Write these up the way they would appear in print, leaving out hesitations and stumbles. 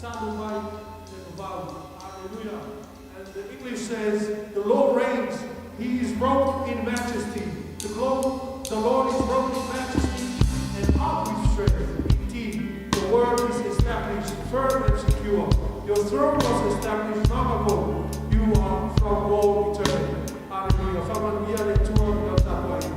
Samen wij gebouwd. Hallelujah. And the English says, the Lord reigns. He is robed in majesty. The Lord is robed in majesty and up with strength. Indeed, the word is established firm and secure. Your throne was established long ago. You are from all eternity. Hallelujah. Family, we are in tour of that way.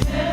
Yeah.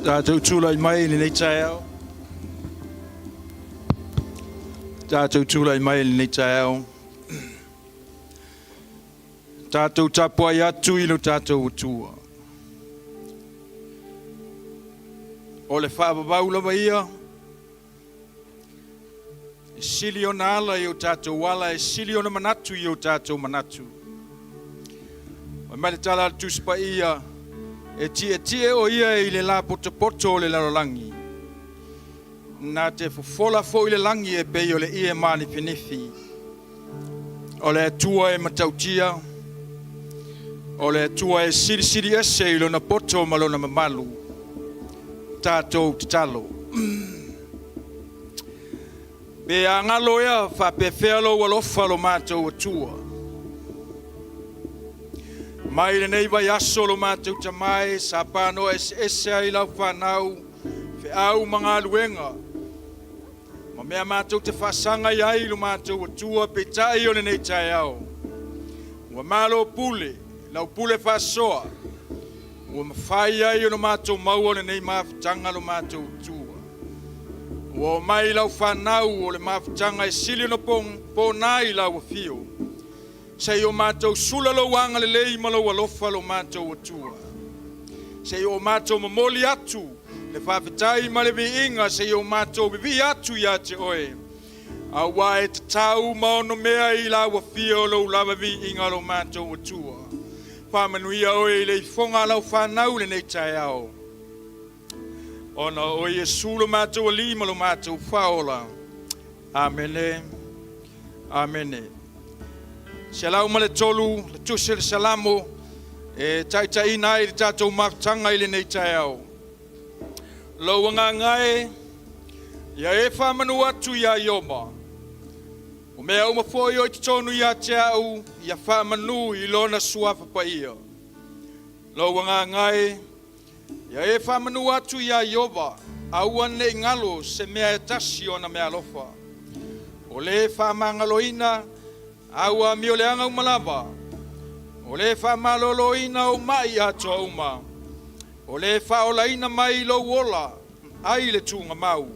Tātou tūlai mai ni nei tai au. Tātou tūlai mai ni nei tai au. Tātou tapua i atu ilo tātou utua. O le whaababau lava ia. E sili o na ala i o tātou wala, e sili o na manatu i o tātou manatu. O mai le tala tuspa ia. E tie o ia I le la poto o le larolangi. Nā te fofola fo I le langi e pei o le ia mani pinifi. O le atua e matautia. O le atua e siri ese I lona poto ma lona mamalu. Tātou te talo. Pe a ngalo ea whapewhea lo walofa lo mātou atua. Mai le nei vai aso lo mātou tamai, sa pāno ese ai lau whanau, whi au mga luenga. Ma mea mātou te whasanga I ai lo mātou atua, pe tai o le nei tai au. Ua malo pule, lau pule whasoa. Ua mawhai ai o no mātou mau o le nei mawhitanga lo mātou atua. Ua mai lau whanau o le mawhitanga e sili no pōnai lau a fio. Sei o mātou sula lo wanga le lei malo alofa lo mātou atua. Sei o mātou mamoli atu, le whawhitai ma le viinga, sei o mātou vivi atu ia te oe. A wae te tau maono mea I la wafia o lo lava viinga lo mātou atua. Whamanuia oe le fonga lau whanau le nei tai au. Ona o Yesu lo mātou alima lo mātou whaola. Amene. Amene. Se lau ma le tolu, le tuse le salamo, e tai nai le tātou mawtanga I le nei tai au. Lau ngā ngai, ia e whamanu atu ia ioma. O mea umafoi o I te tonu ia te au, ia whamanu I lona suafa pa ia. Lau ngā ngai, ia e whamanu atu ia ioma, aua ne ngalo se mea e tasi o na mea lofa. O le whamangaloina, aua mi o le anga umalava. O le whamaloloina o mai ato uma. O le whaolaina mai lo wola, ai le tunga mau.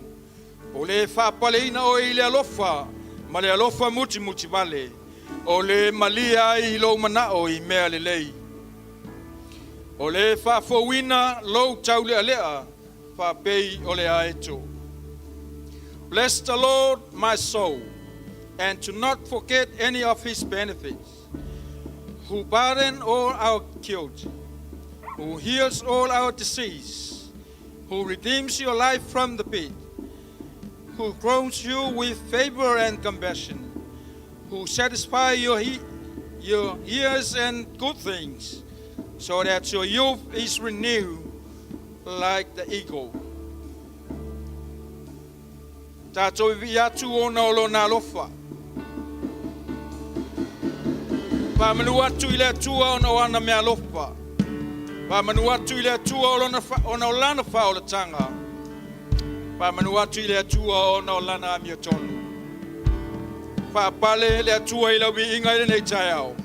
O le whapaleina o I le alofa, ma le alofa muti vale. O le malia ai lo manao I mea le lei. O le whafowina lo tau le alea, whapei o le aeto. Bless the Lord, my soul, and to not forget any of his benefits, who pardon all our guilt, who heals all our disease, who redeems your life from the pit, who crowns you with favor and compassion, who satisfies your ears and good things, so that your youth is renewed like the eagle. Tātou viatu ona o lona alofa. Pāmanu atu I le atua ona o ana mea alofa. Pāmanu atu I le atua ona o lana whaolatanga. Pāmanu atu I le atua ona o lana amia tonu. Pāpale le atua I lau viinga I le nei tai au.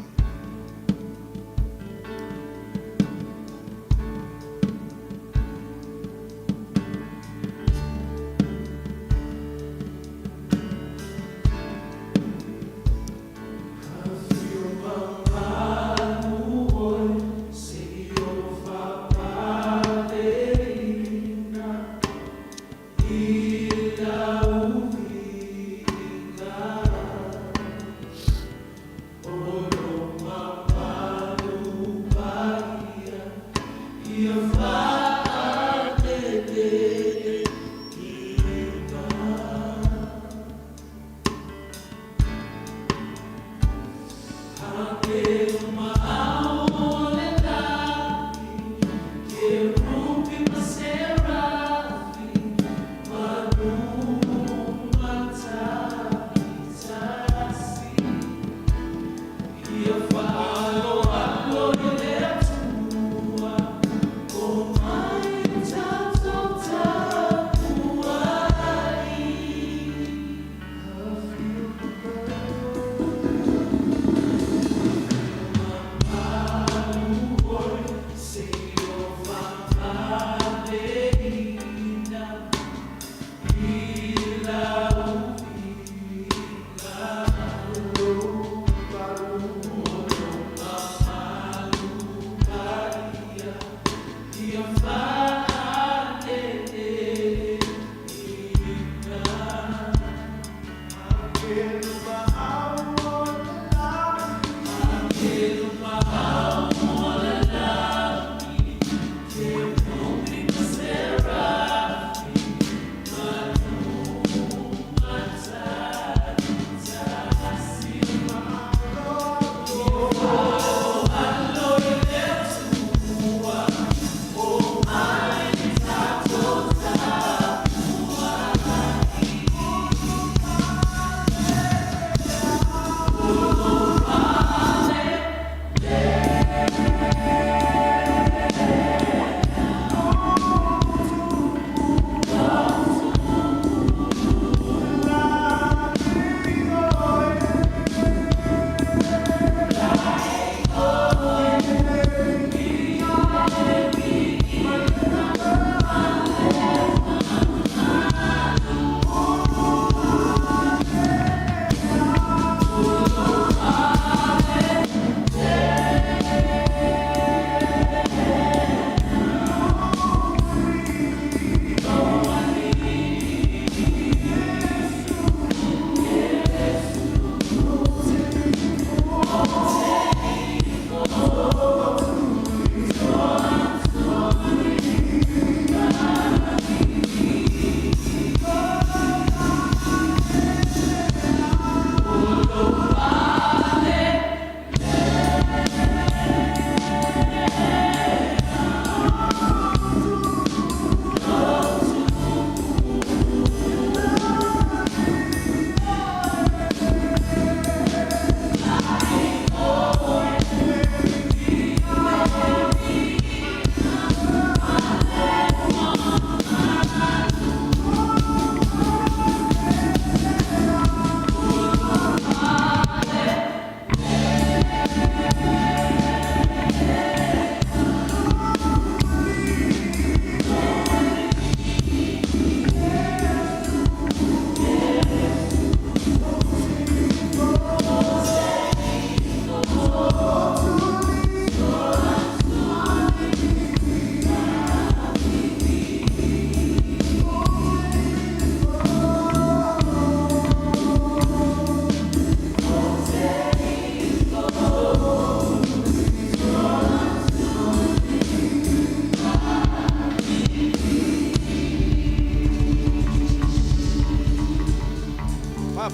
Oh, no.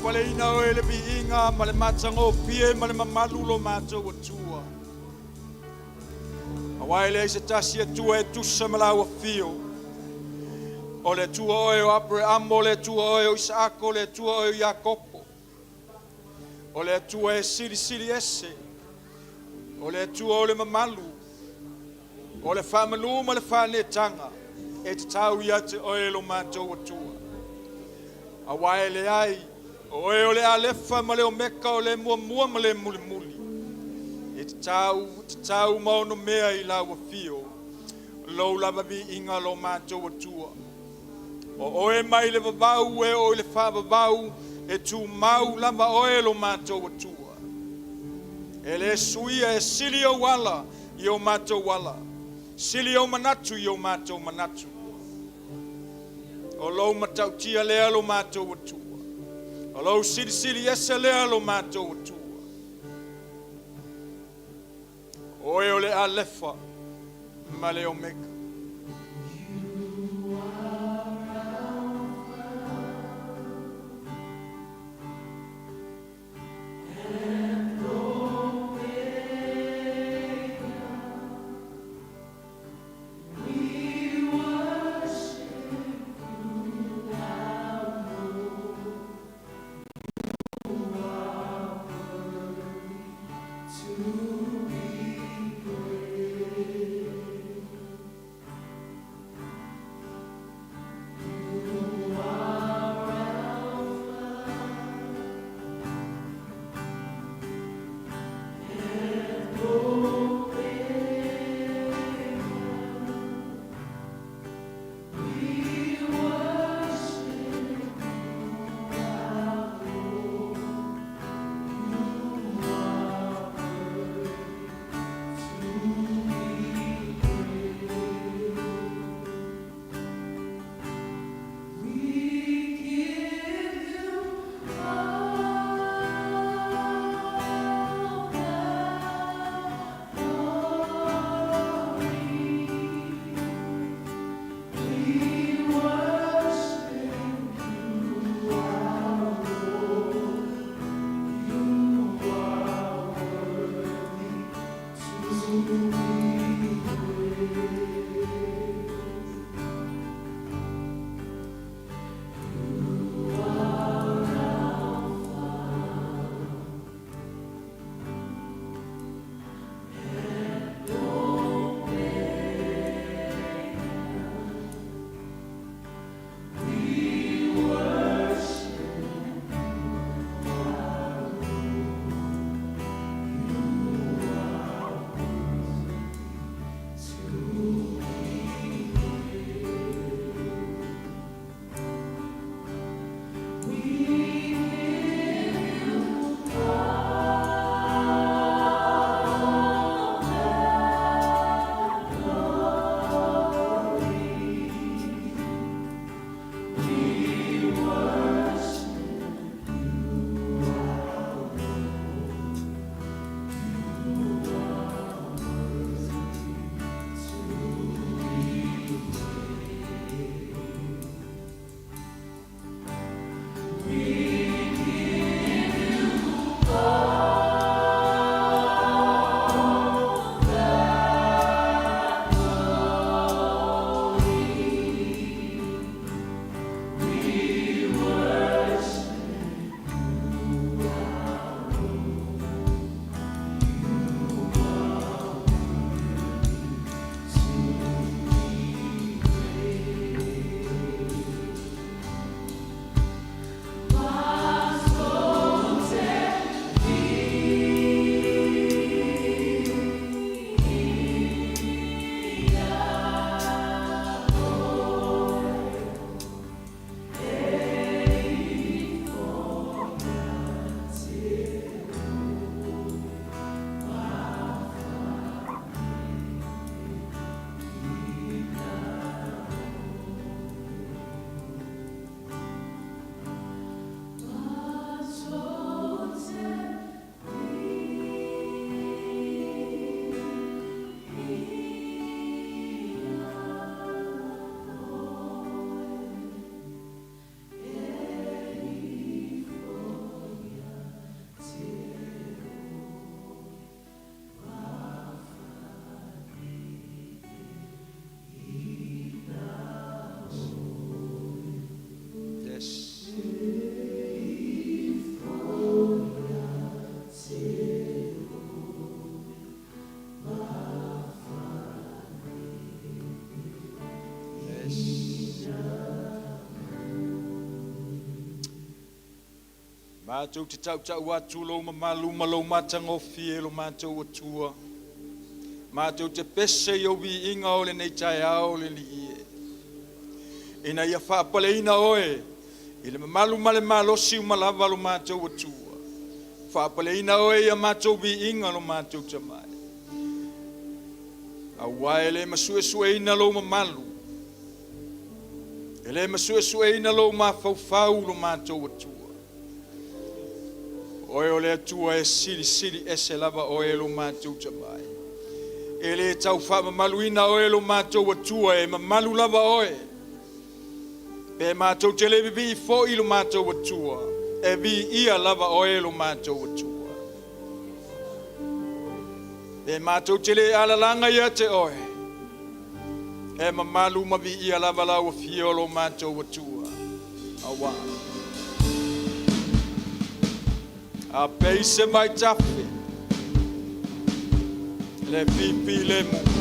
Paleina o ele biinga ma le matsango pie ma le mamalu lo matou atua. Awai le se tasi atua e tusa malawa fio. O le tua oe o Abraham, o le tua oe o Isaac, o le tua oe o Jakopo. O le tua e siri ese. O le tua o le mamalu. O le whamalu ma le whanetanga. E te tau ia te oe lo matou atua. Awai le ai. Oe o le alefa ma le o meka o le mua ma le muli. E te tau maono mea I lawa fio. Lo lava vi inga lo matou atua. O oe mai le vavau e o le whavavau e tu mau lava oe lo matou atua. E le suia e sili o wala I o matou wala. Sili o manatu I o matou manatu. O lo matau tia lea lo matou atua. O lo sili ese lea lo matou atua. Oe o le alefa ma le omega. Mātou te tau atu lo mamalu malo matango fie lo mātou atua. Mātou te pese i obi inga o le nei tai ao le li ie. Ina ia whaapaleina oe, i le mamalu male malosi umalava lo mātou atua. Whaapaleina oe ia mātou bi inga lo mātou tamai. Awai le masue ina lo mamalu. Ele masue ina lo mafau lo mātou atua. Oe o le atua e siri ese lava oe lo mātou tamai. E le tau wha mamaluina oe lo mātou atua e mamalu lava oe. Pe mātou te le bibi fo i lo mātou atua. E vi ia lava oe lo mātou atua. Pe mātou te le alalanga ia te oe. E mamalu mavi ia lava lau fio lo mātou atua. Awa. A peise mai tafe. Le pipi le mu.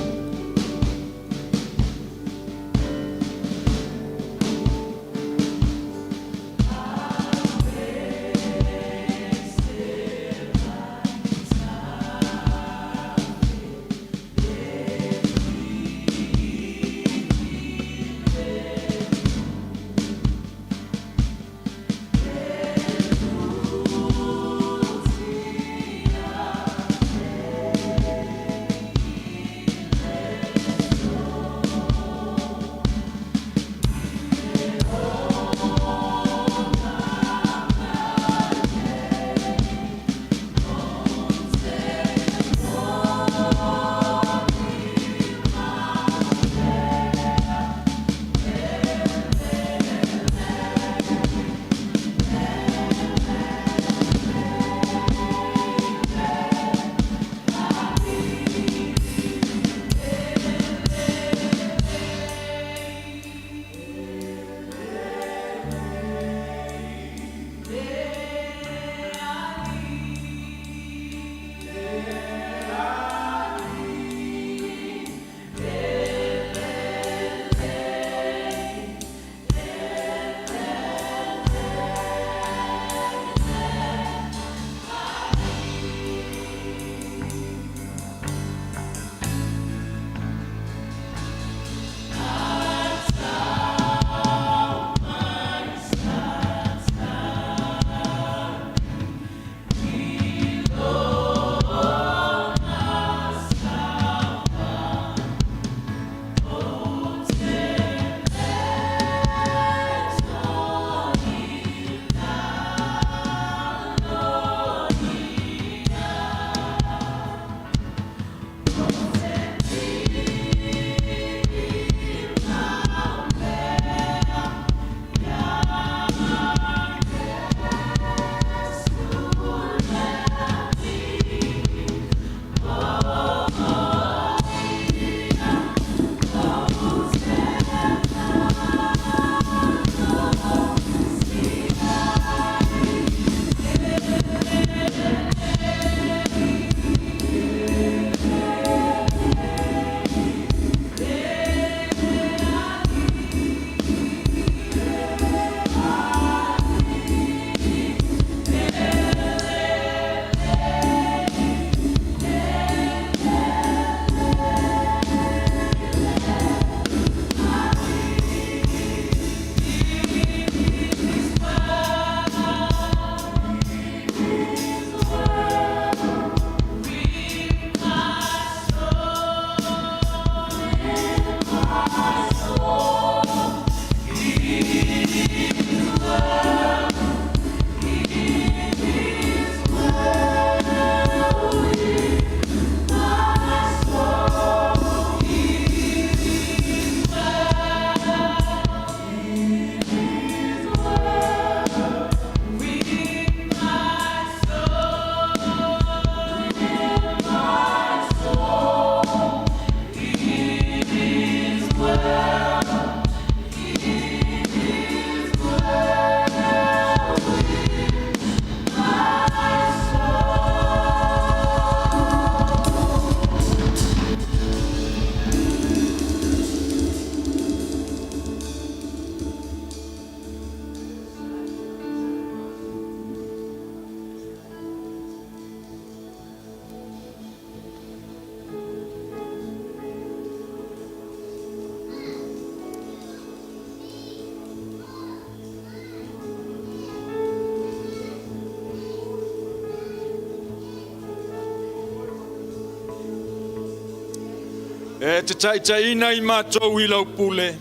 E te taitaina I mātou I lau pule.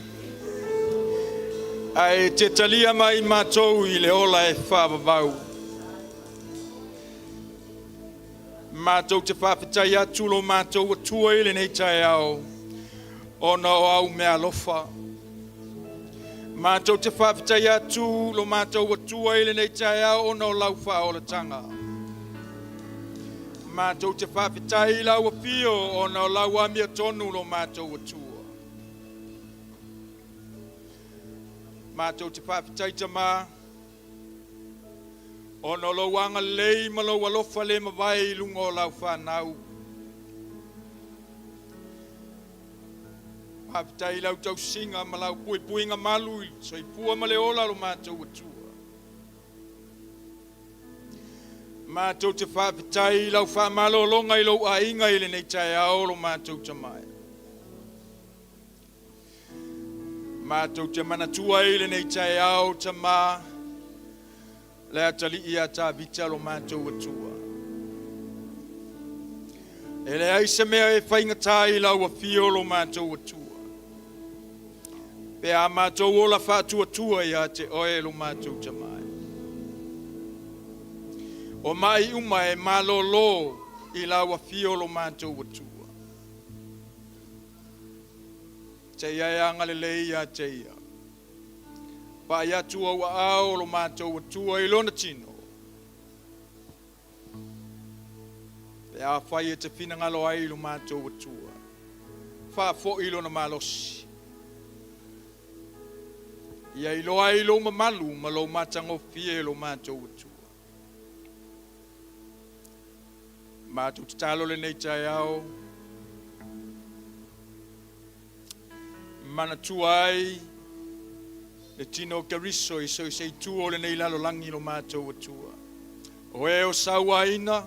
Ai te talia mai mātou I le ola e whāwawau. Mātou te whawhitai atu lo mātou atua I le nei tai au. Ona o au mea lofa. Mātou te whawhitai atu lo mātou atua I le nei tai au. Ona o lau whaolatanga. Mātou te whawhitai lau a whio. Ona o lau amia tonu lo mātou atua. Mātou te whawhitai tamā. Ono lo wanga lei malo walofa le mawai lungo lau whanau. Whawhitai lau tau singa ma lau pui puinga malu so I pua ma le ola lo mātou atua. Mātou te whawhitai lau whamalo longa I lau a inga I le nei tai ao lo mātou tamai. Mātou te manatua I le nei tai ao tamā. Le atali ia ta bita lo mātou atua. E le aise mea e whaingata I lau a whio lo mātou atua. Pe a mātou ola whātua tua ia te oe lo mātou tamai. O mai uma e malolo I lau a whio lo mātou atua. Te ia e anga le ia te ia. Pa ia tua wa au lo mātou atua I lona tino. Pe a whai e te whinangalo ai lo mātou atua. Wha fo I lona malosi. Ia I loa I lo mamalu ma lo matango fie lo mātou atua. Mātou te talo le nei tai au. Mana tuai. Le tino kariso I so se tu o le nei lalo langi lo mātou atua. O e o saua ina.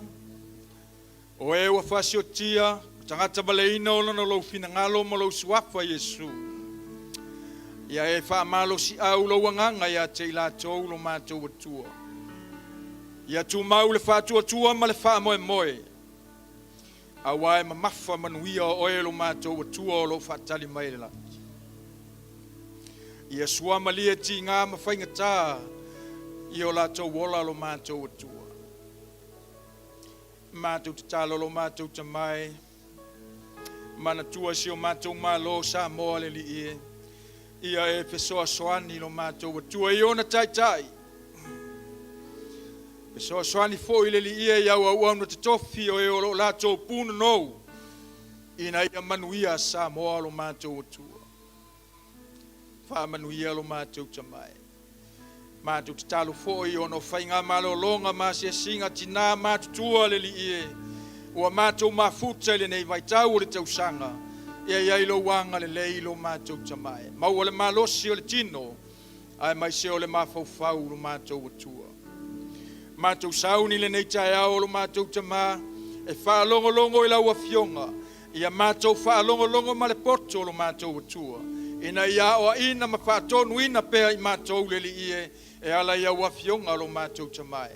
O e o whasio tia. Tangata bale ina o lana lo finangalo ma lo suafa Yesu. Ia e whaamalo si au lo wanganga ia te I lātou lo mātou atua. Ia tu mau le whātua tua ma le whaamoe moe. Awae ma mafa manuia o e lo mātou atua o lo whaatali mai le laki. Ia sua malia ti ngā mawhaingata I o lātou wola lo mātou atua. Mātou te talo lo mātou tamai. Mana tua si o mātou malo sa moa le li ie. Ia e pesoa soani lo mātou atua I ona tai tai. Pesoa soani fo I le li ie iau au au na te tofi o e o lo lātou puna nou. Ina ia manuia sa moa lo mātou atua. Whaamanuia lo mātou tamai. Mātou te talo fōi ono whainga malo longa māsia singa tina mātutua le li ie. Ua mātou mafuta le nei vaitau o le tausanga. Ia iai lo wanga le lei lo mātou tamai. Mau o le malosi o le tino. Ai mai se o le mafaufau lo mātou atua. Mātou sauni le nei tai ao lo mātou tamā. E whaalongolongo I lau a fionga. Ia mātou whaalongolongo ma le poto lo mātou atua. Ina ia o ina ma whaatonu ina pēa I mātou le li ie. E ala ia wafionga lo mātou tamai.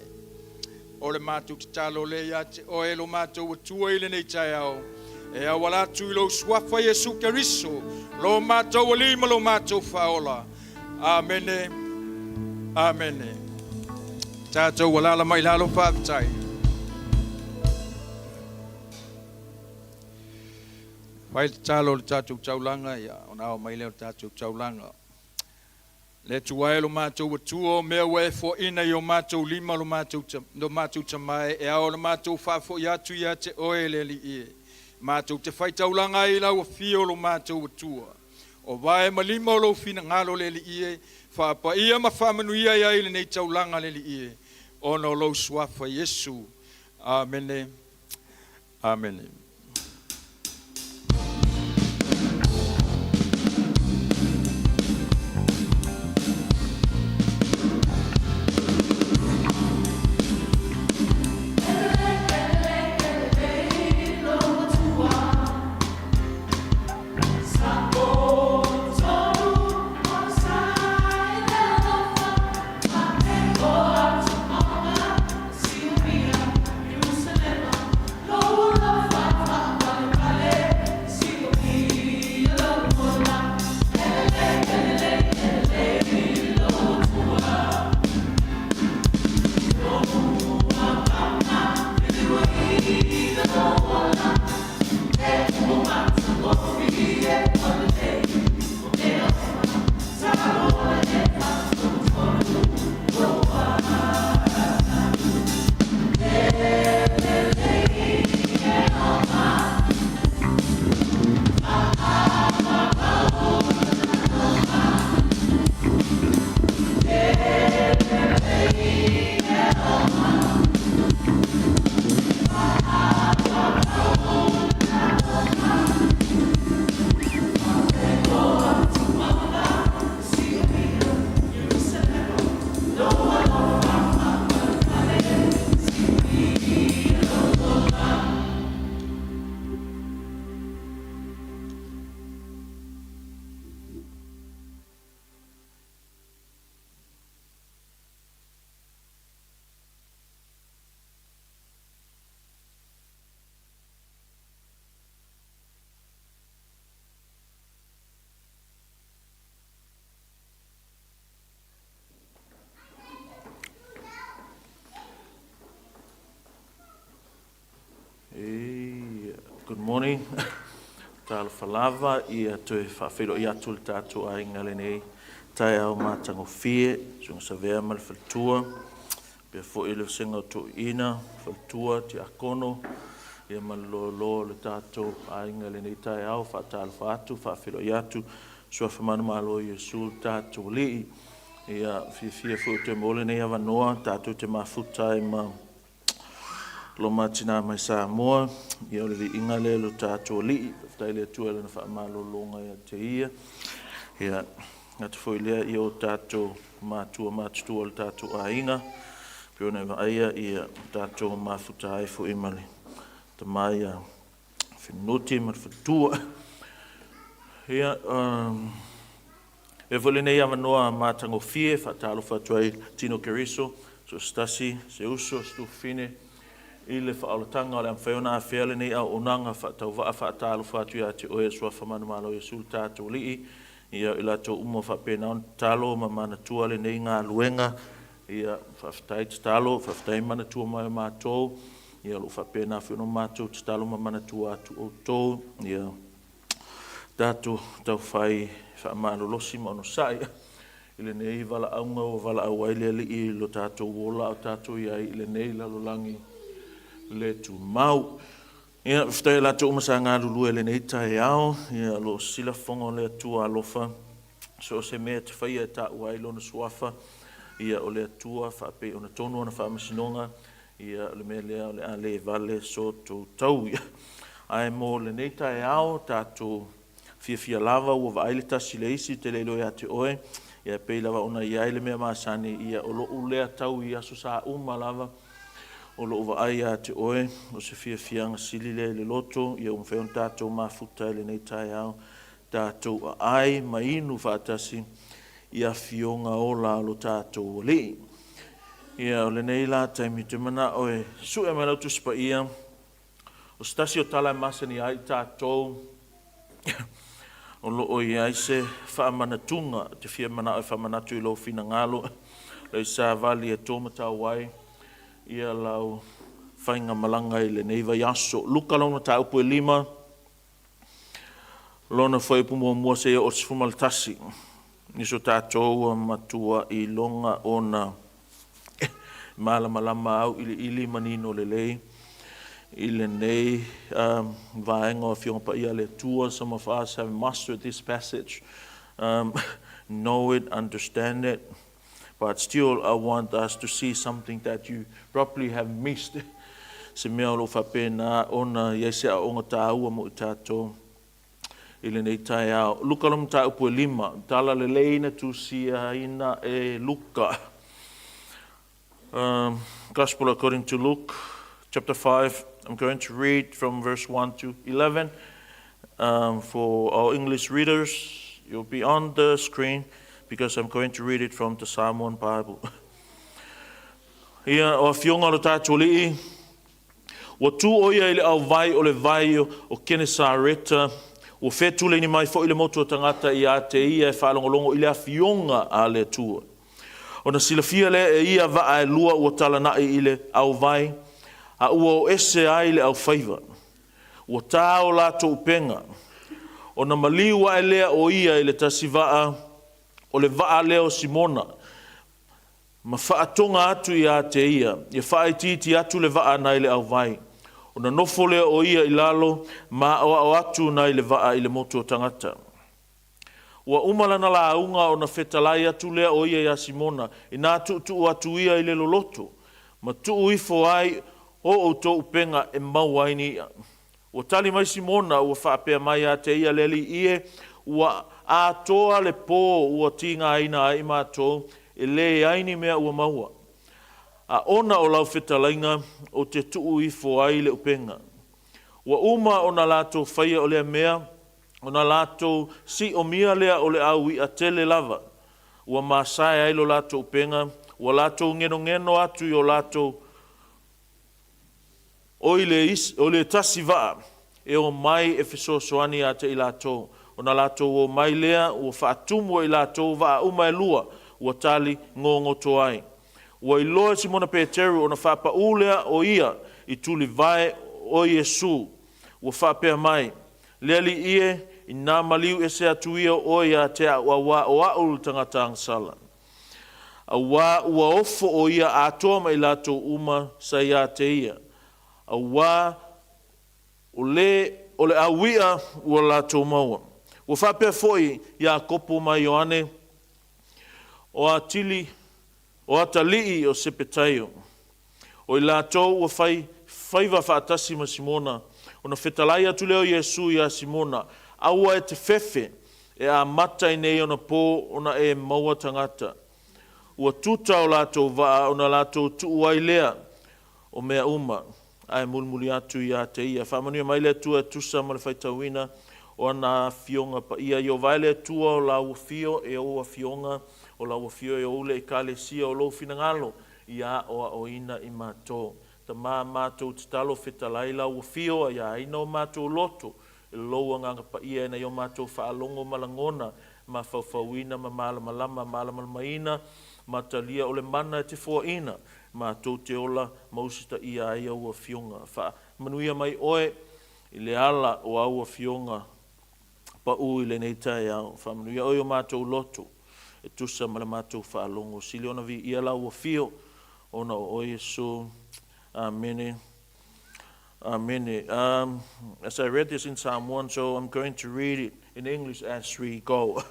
O le mātou te talo le ia te oe lo mātou atua I le nei tai ao. E a walatu I lo suafa Yesu Keriso. Lo mātou alima lo mātou whaola. Amene. Amene. Tātou walala mai lalo whaavitai. Wai te talo le tātou taulanga ia. Ona o mai leo tātou taulanga. Le tuai lo mātou atua o mea wai fo ina I o mātou lima lo mātou tamai. E ao lo mātou whaafo I atu I te oe le li ie. Mātou te whai taulanga I lau a fio lo mātou atua. O wae malima o lo fina ngalo le li ie. Whaapa ia ma whamanuia I le nei taulanga le li ie. Ono lo suafa Yesu. Amene. Amene. Jerusalem, Lord of Good morning. Tālo whalava ia tue whawhiro i atu le tātou a inga le nei. Tai au mātango fie, sunga sa vea ma le whaltua. Pea fo i le singa o tu ina, whaltua ti akono. Ia ma lo le tātou a inga le nei tai au, whatālo whātu, whawhiro i atu. Sua whamana malo i sul tātou li. Ia fia fo te mole nei awa noa, tātou te mafutai ma lo matina mai sa moa. Ia o le inga le lo tātou li. Tai le tua le na whaamalo longa ia te ia. Ia, ngata fo ilea i o tātou mātua le tātou a inga. Pio nei wa aia ia tātou mafuta ai fo imale. Ta mai a whenuti ma whatua. Ia, e vole nei ama noa mātango fie, whatalo whatuai Tino Keriso, so Stasi, se uso, stu fine, i le whaalatanga o le amwhaiona a whiale nei au onanga whaatau waa whaatalo whatu ia te oe sua whamanu malo i sul tātou lii. Ia i lato umo whapena on talo ma mana tua le nei ngā luenga. Ia whaftai te talo, whaftai mana tua mai o mātou. Ia lo whapena whiono mātou te talo ma mana tua atu o tō. Ia tātou tau whai whaamalo losi ma ono sai. I le nei vala aunga o vala au aile li i lo tātou wola o tātou ia i le nei lalo langi le tu mau. Ia, whtai la tu umasa ngā lulu e le nei tae ao. Ia, lo sila fongo le atua alofa. So se mea te whaia e ta uailo na suafa. Ia, o le atua whape o na tonu ana whaamasinonga. Ia, le mea lea o le a le vale so tu tau. Ia, ai mo le nei tae ao tātou fia lava ua vaaile tasi le isi te leilo ia te oe. Ia, pei lava ona ia le mea maasani. Ia, o lo ulea tau i aso sa lava. O lo ova ai a te oe, o se fianga sili le loto, ia umwheon tātou mafuta le nei tai au, tātou a ai, mainu whaatasi, ia fionga o la lo tātou li. Ia o le nei la taimi te mana oe, su e mana tu spa ia, o stasi o tala masani ai tātou, o lo o ia se whaamanatunga, te fia mana oe whaamanatu i lo fina ngalo, le sa vali e tōmata wai, ia lau whainga malanga i le neiva yaso. Luka launa ta upu e 5. Lona whaipu mua se ia o sifumal tasi. Niso tātou matua i longa o na malama au ili manino le lei. I le nei vaenga o fionga pa ia le tua. Some of us have mastered this passage. Know it, understand it. But still, I want us to see something that you probably have missed. Se mea lo whapena ona iese a onga tā ua mo i tātou. Ile nei tai au. Luka lomu tā upu e 5. Tala le leina tu sia ina e Luka. Gospel according to Luke, chapter 5. I'm going to read from verse 1 to 11. For our English readers, you'll be on the screen. Because I'm going to read it from the Psalm 1 Bible. Ia o fionga lo tātou lii. Wa tu oia ile au vai o le vai o kene Sareta. O whetule ni mai fo ile motu o tangata i a te ia e whaalongolongo ile a fionga a le tua. O na sila fia le e ia va e lua ua talanai ile au vai. A ua o ese a ile au whaiva. Ua tā o lātou upenga. O na maliwa e lea o ia ile tasivaa. O le vaa leo Simona, ma whaatonga atu i a te ia, ia whaititi atu le vaa nai le au vai. O na nofo leo o ia i lalo, ma o atu nai le vaa i le motu o tangata. Ua umalana la aunga o na whetalai atu leo o ia i a Simona, i nā tu atu ia i le loloto, ma tu ifo ai o to upenga e mauaini ia. Ua tali mai Simona, ua whaapea mai a te ia leli ie, ua a toa le pō ua tinga aina ai mātou, e le aini mea ua maua. A ona o lau whetalainga o te tuu i fo ai le upenga. Ua uma o na lātou whaia o lea mea, o na lātou si o mia lea o le au i a tele lava. Ua māsai ai lo lātou upenga, ua lātou ngeno atu i o lātou o le tasi vaa, e o mai e whisosoani a te i lātou. O na lātou o mai lea, o whaatumu i lātou vaa uma e lua, ua tali ngongo toai. Ua i loa Simona Peteru, o na whapa ulea o ia, i tuli vai o Yesu. ua whapea mai, lea li ie, i nā maliu e se atuia o ia te wā o aul tangata angsala. A wā ua ofo o ia atoa mai lato uma sa ia te ia. A wā o le awia ua lato maua. Ua whapea foi ia kopo mai Ioane o atili o atalii o sepetaio. O i lato ua whaiva whaatasi ma Simona. O na whetalai atu leo Iesu ia Simona. Aua e te whewhe e a mata i nei ona pō ona e maua tangata. Ua tuta o lato vaa o na lato tuu ai lea o mea uma. Ai mulmuli atu ia te ia. Whamanuia mai lea tua tusa ma le whaitawina o ana fionga pa ia. Io vai lea tua o la ua fio e o fionga o la ua fio e o ule i kale sia o lo finangalo. Ia o ina i mātou. Ta mātou te talo whetalai la ua fio ia ina o mātou loto. E loa nganga pa ia na i o mātou whaalongo malangona. Ma whauwhauina ma malamalama malamalamaina. Ma talia o le mana te fua ina. Ma tau te ola mausita ia ai au a fionga. Wha manuia mai oe i le ala o au a fionga pa u i le neitai au. Wha manuia oe o mātou loto e tusa ma le mātou whaalongo. Sili ona vi ia lau a fio ona o Yesu. Amen. Amen. As I read this in Psalm 1, so I'm going to read it in English as we go.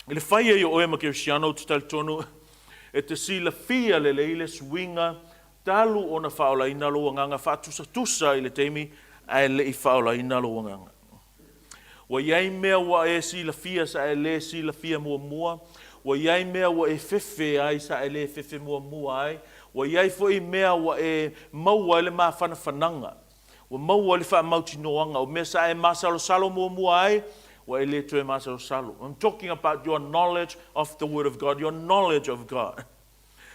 I le whaia i o oe ma Kirisiano te talitonu e te sila fia le leile swinga talu o na whaola ina loa nganga whatusa i le teimi ai le i whaola ina loa nganga. Wa iai mea wa e sila fia sa e le sila fia mua mua. Wa iai mea wa e fefe ai sa e le fefe mua mua ai. Wa iai fo i mea wa e maua le maa whananga. Wa maua le wha mauti noanga. O mea sa e masalo salo mua mua ai. Wa e le tue masalo salo. I'm talking about your knowledge of the Word of God. Your knowledge of God.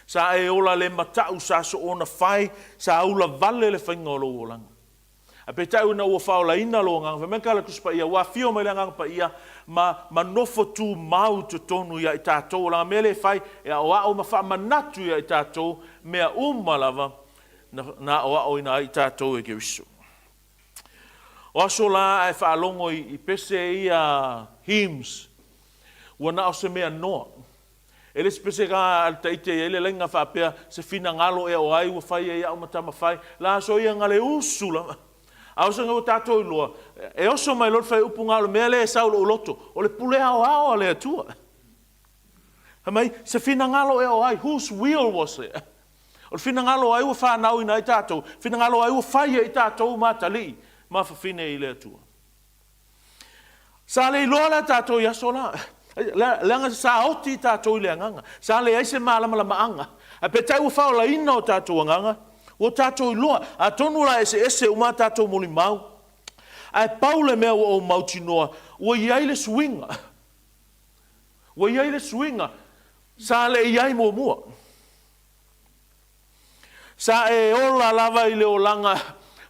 Sa e ola le matau sa so ona whai. Sa ula vale le whainga o lo olanga. A pe tau na ua whaola ina lo nganga. Me kala kuspa ia. Wa fio mai le nganga pa ia. Ma nofo tu mau te tonu ia i tātou. Langa mele whai. E o ao ma wha manatu ia i tātou. Mea umalava. Na o ao ina i tātou e Keriso. O aso la e whaalongo i pese ia hymns. Ua na o se mea noa. E le pese ka al taite e le lenga whaapea se fina ngalo e o ai ua whai e au matama whai. La aso ia ngale usula. Au se ngau tātou i loa. E oso mai lor whai upu ngalo mea le e saulo o loto. O le pule ao ao le atua. Hamai, se fina ngalo e o ai. Whose will was it? O le fina ngalo ai ua whanau ina i tātou. Fina ngalo ai ua whai e i tātou matali. Ma whawhine i lea tua. Sa le iloa la tātou i aso la. Leanga sa oti tātou i lea nganga. Sa le aise maalama la maanga. A pe tai ua whaola ina o tātou nganga. O tātou i loa. A tonu la ese uma tātou moli mau. A paule mea o mauti noa. Ua iai le swinga. Ua iai le swinga. Sa le iai mua mua. Sa e ola lava i le olanga.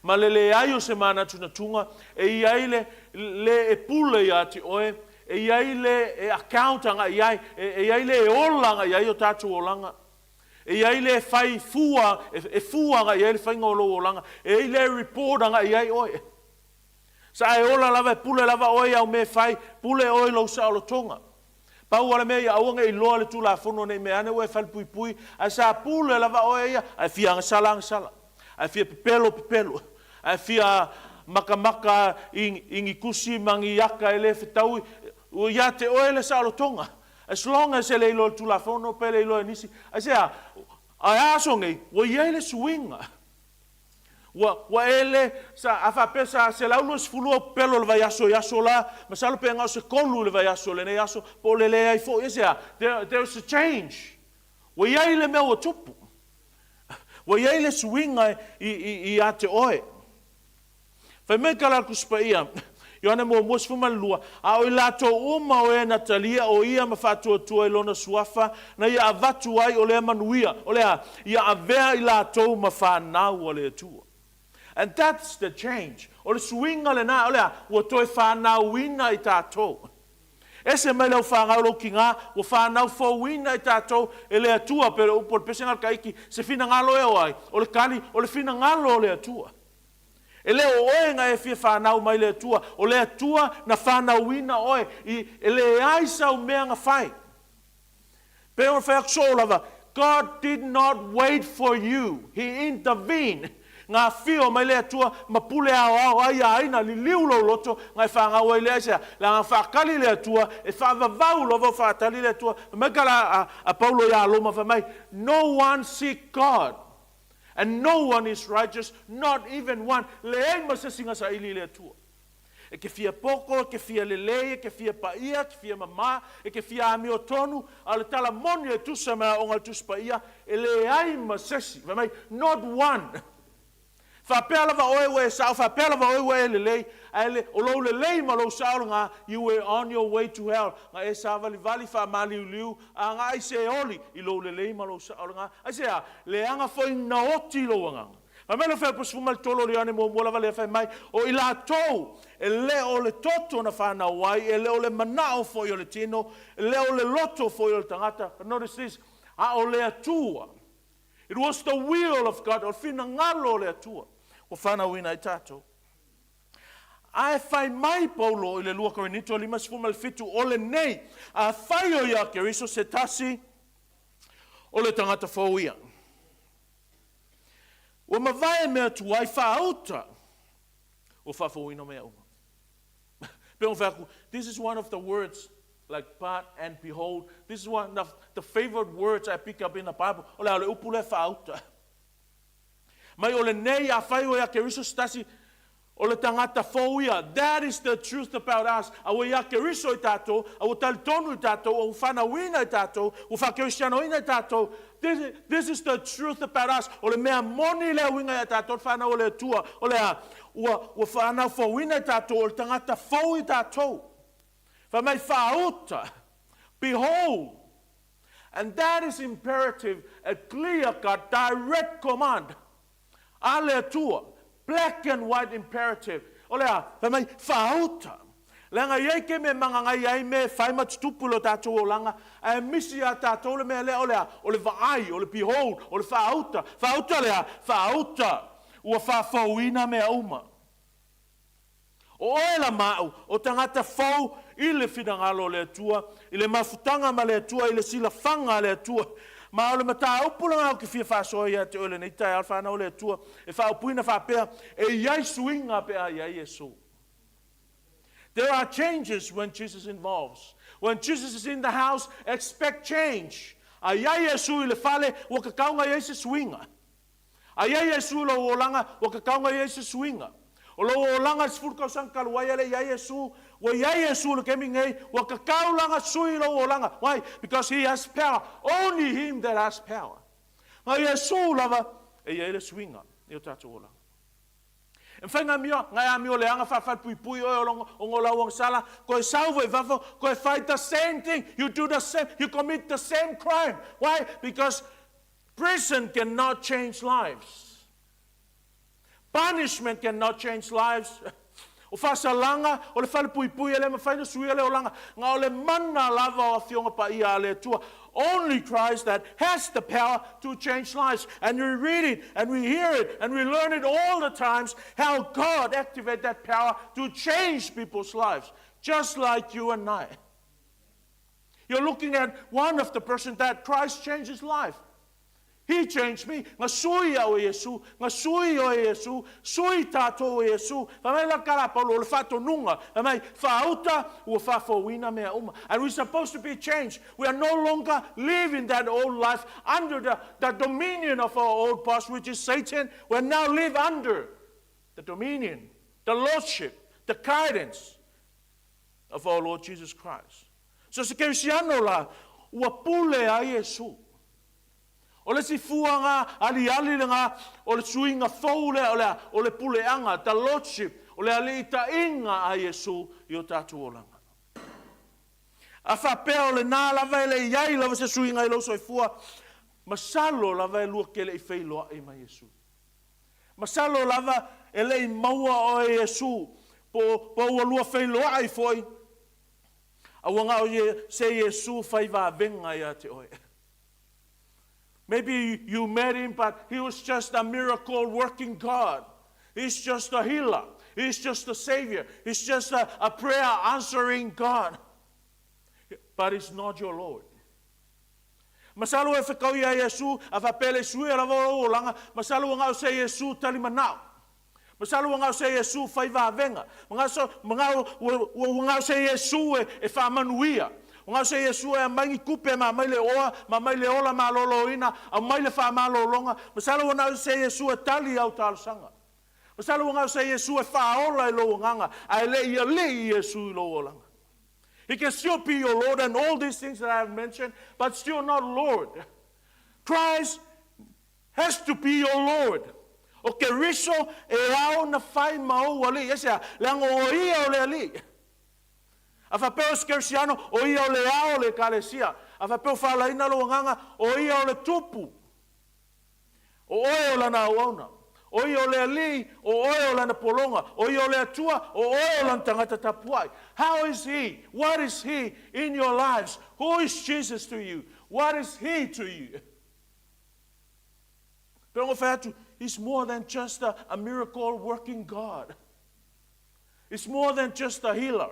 Ma le ai o se mana tunatunga, e iai le e pule ia ti oe, e iai le e accountanga iai, e iai le e olanga iai o tatu olanga, e iai le fai fua, e fuanga iai le whainga o lo olanga, e iai le reportanga iai oe. Sa e ola lava e pule lava oe au me fai, pule oe lo sa o lo tonga. Pau ala mea ia aunga i loa le tu la fono nei me ane oe fal pui pui, a sa pule lava oe ia, a fianga sala. A fia pepelo. A fia maka ingi kusi mangi yaka ele fitau. O ia te oele sa alo tonga. As long as ele ilo tu la fono pele ilo nisi. A sea, a asongi, wa iele swinga. Wa ele, sa afa pesa se laulo sfulu pelo le vayaso yaso la. Masalo pe ngao se kolu le vayaso le ne yaso. Po le ai fo. Isea, there's a change. Wa iele mea o tupu. Wa iai le swinga i ate oe. Whai mei kala kuspa ia. Ioane mo mos fumalua. A o i lato uma o e Natalia o ia ma whatua tua i lona suafa. Na ia avatu ai o lea manuia. O lea ia avea i lato ma whanau o lea tua. And that's the change. O le swinga le na o lea ua toi whanau ina i tātou. Ese mai lau whangau lo ki ngā, o whanau whauina I tātou, e le atua, pero upo le pese ngal kaiki, se fina ngalo e oai, o le kali, o le fina ngalo o le atua. E le o oe nga e fia whanau mai le atua, o le atua na whanauina oe, e le aisa o mea nga whai. Pero o whaak so lava, God did not wait for you, He intervened. Ngā whio mai lea tua mapule au ai aina li liu lo loto ngai whangau ai lea sea. La ngā whakali lea tua e whavavau lovo whatali lea tua. Makala a Paulo ia loma whamai. No one seek God. And no one is righteous, not even one. Leai masasinga sa ili lea tua. E ke fia poko, ke fia lelei, ke fia paia, ke fia mama, e ke fia ami o tonu, ale tala moni e tusa mea o ngal tusa paia, e leai masasi. Whamai, not one. Whapela wa oe we sao, whapela wa oe we lelei, ale o lo lelei ma lo sao ngā, you were on your way to hell. Ngā e sa vali wha mali uliu, a ngā I se oli, I lo lelei ma lo sao ngā. I se a, leanga foi na oti lo nganga. Ma mele whai pusumal tolo riane mo mola wale whai mai, o I la tau, e le o le toto na whana wai, e le o le manao foi o le tino, e le o le loto foi o le tangata. But notice this, a o le atua. It was the will of God, o fina ngalo le atua. O whanauina I tātou. Ai whai mai Paulo I le lua Korinito 5:5 o le nei, a whai o ia Keriso se tasi o le tangata whauia. O mawai mea tu ai whaauta o whawhauina mea uma. Pero whaku, this is one of the words like part and behold. This is one of the favorite words I pick up in the Bible. O le upule whaauta. Mai o le nei a whai o ia Keriso stasi o le tangata whauia. That is the truth about us. A o ia Keriso I tātou, a o talitonu I tātou, o whanauina I tātou, o whakerisianoina I tātou. This is the truth about us. O le mea moni lea winga I tātou, whanau o le tua. O le a, ua whanau whauina I tātou, o le tangata whau I tātou. Whamai whauta. Behold. And that is imperative, a clear-cut, direct command. Ale tua, black and white imperative. Olea, whamai whauta. Langa iei ke me manga ngai ai me whai matutupu lo tātou o langa. A misi a tātou le mea lea olea, o le vaai, o le behold, o le whauta. Whauta lea, whauta. Ua whawhauina mea uma. O oela mau, o tangata whau, I le whinangalo le tua, I le mafutanga ma le tua, I le sila whanga le tua. Ma o le mata upulanga o ke fia whasoa ia te ole nei tai alwhana o le tua, e whaupuina whapea, e iai suinga pea iai Yesu. There are changes when Jesus involves. When Jesus is in the house, expect change. A iai Yesu I le fale, o ka kaunga iai se suinga. A iai Yesu lo olanga, o ka kaunga iai se suinga. O lo olanga sfurka sang kaluaya le iai Yesu, o iai Yesu le kemi ngai, o ka kaulanga sui lo olanga. Why? Because he has power. Only him that has power. Ma Yesu lava, e iai le suinga, e o tātou olanga. En whainga mio, ngai a mio leanga whawhai pui pui o ngola uang sala, koe sauwe whawho, koe fight the same thing, you do the same, you commit the same crime. Why? Because prison cannot change lives. Punishment cannot change lives. O whasalanga, o le whale pui pui ele, ma whaina sui ele o langa, ngā o le mana lava o fionga pa ia le tua. Only Christ that has the power to change lives. And we read it, and we hear it, and we learn it all the times, how God activates that power to change people's lives. Just like you and I. You're looking at one of the person that Christ changed his life. He changed me. Nga sui o Yesu, nga sui o Yesu, sui tātou o Yesu. Whamai la karapalo le whato nunga. Whamai whaauta ua whawhauina mea uma. And we're supposed to be changed. We are no longer living that old life under the dominion of our old past, which is Satan. We now live under the dominion, the lordship, the guidance of our Lord Jesus Christ. So se keisiano la, ua pule a Yesu. O le si fuanga, ali le ngā, o le suinga fau o le puleanga, the lordship, o le ali ita inga a Yesu I o tātou olanga. A whapea o le nā lava ele iai lava se suinga I lo soifua, masalo lava e lua kele I whailoa e ma Yesu. Masalo lava ele I maua o e Yesu, po ua lua whailoa I foi. Awanga o se Yesu fai va venga ia te oe. Maybe you met him, but he was just a miracle working God. He's just a healer. He's just a savior. He's just a prayer answering God. But he's not your Lord. Masalo e whakau ia Yesu, a whapele sui a lava o langa, masalo ngau se Yesu tali manao. Masalo ngau se Yesu fai va venga. Ngau se Yesu e whamanuia. Ngau se Yesu e mangi kupe ma mai le oa, ma mai le ola ma loloina, a mai le whamalolonga. Masalo ngau se Yesu e tali au talasanga. Masalo ngau se Yesu e whaola e lo nganga, a le ia le Yesu lo olanga. He can still be your Lord and all these things that I have mentioned, but still not Lord. Christ has to be your Lord. O ke riso e ao na whai mau ali. Yesea, leango o ia o le ali. A whapeo skersiano o ia o le ao le kalesia. A whapeo whalaina lo nganga o ia o le tupu. O oe o lana auauna. O ia o le ali, o oe o lana polonga. O ia o le atua, o oe o lana tangata tapuai. How is he? What is he in your lives? Who is Jesus to you? What is he to you? Pero he's more than just a miracle working God. He's more than just a healer.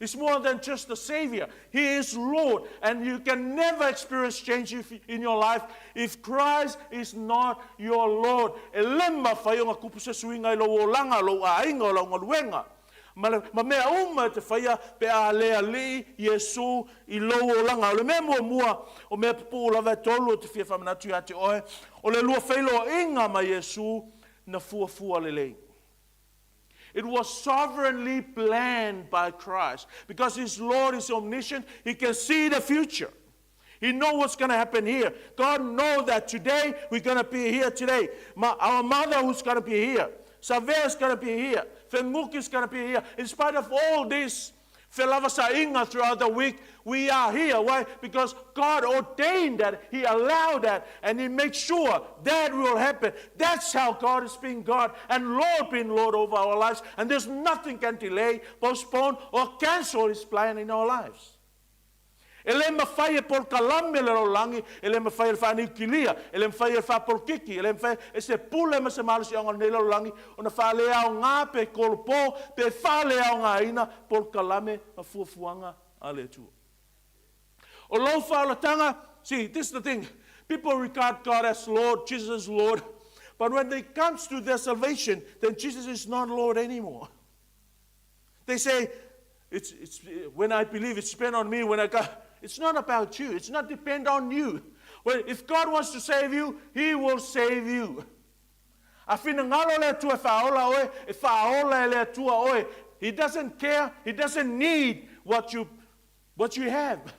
He's more than just a savior. He is Lord. And you can never experience change in your life if Christ is not your Lord. Elema whaiunga kupuse suinga ilo o langa lo a inga o launga luenga. Ma mea uma te whaia pe a lea li Yesu i lo o langa. O le mea mua o mea pupu o lawa tolu o te fia whamanatu a te oe. O le lua whailo inga ma Yesu na fua le lei. It was sovereignly planned by Christ. Because his Lord is omniscient, he can see the future. He knows what's going to happen here. God knows that today we're going to be here today. Our mother who's going to be here. Savea is going to be here. Femuk is going to be here. In spite of all this, Felavasainga throughout the week, we are here. Why? Because God ordained that. He allowed that. And he makes sure that will happen. That's how God is being God and Lord being Lord over our lives. And there's nothing can delay, postpone, or cancel his plan in our lives. Ele mawhai por kalame le rolangi, ele mawhai e whani kilia, ele mawhai e whapolkiki, ele mawhai e se pule ma se malusi o ngā rolangi, o na whale au ngā pe kolpo, pe whale au ngā ina por kalame ma fuafuanga a le tu. O lo whaalatanga, see, this is the thing, people regard God as Lord, Jesus as Lord, but when it comes to their salvation, then Jesus is not Lord anymore. They say, it's when I believe it's depend on me, when I got. It's not about you. It's not depend on you. Well, if God wants to save you, he will save you. He doesn't care. He doesn't need what you have.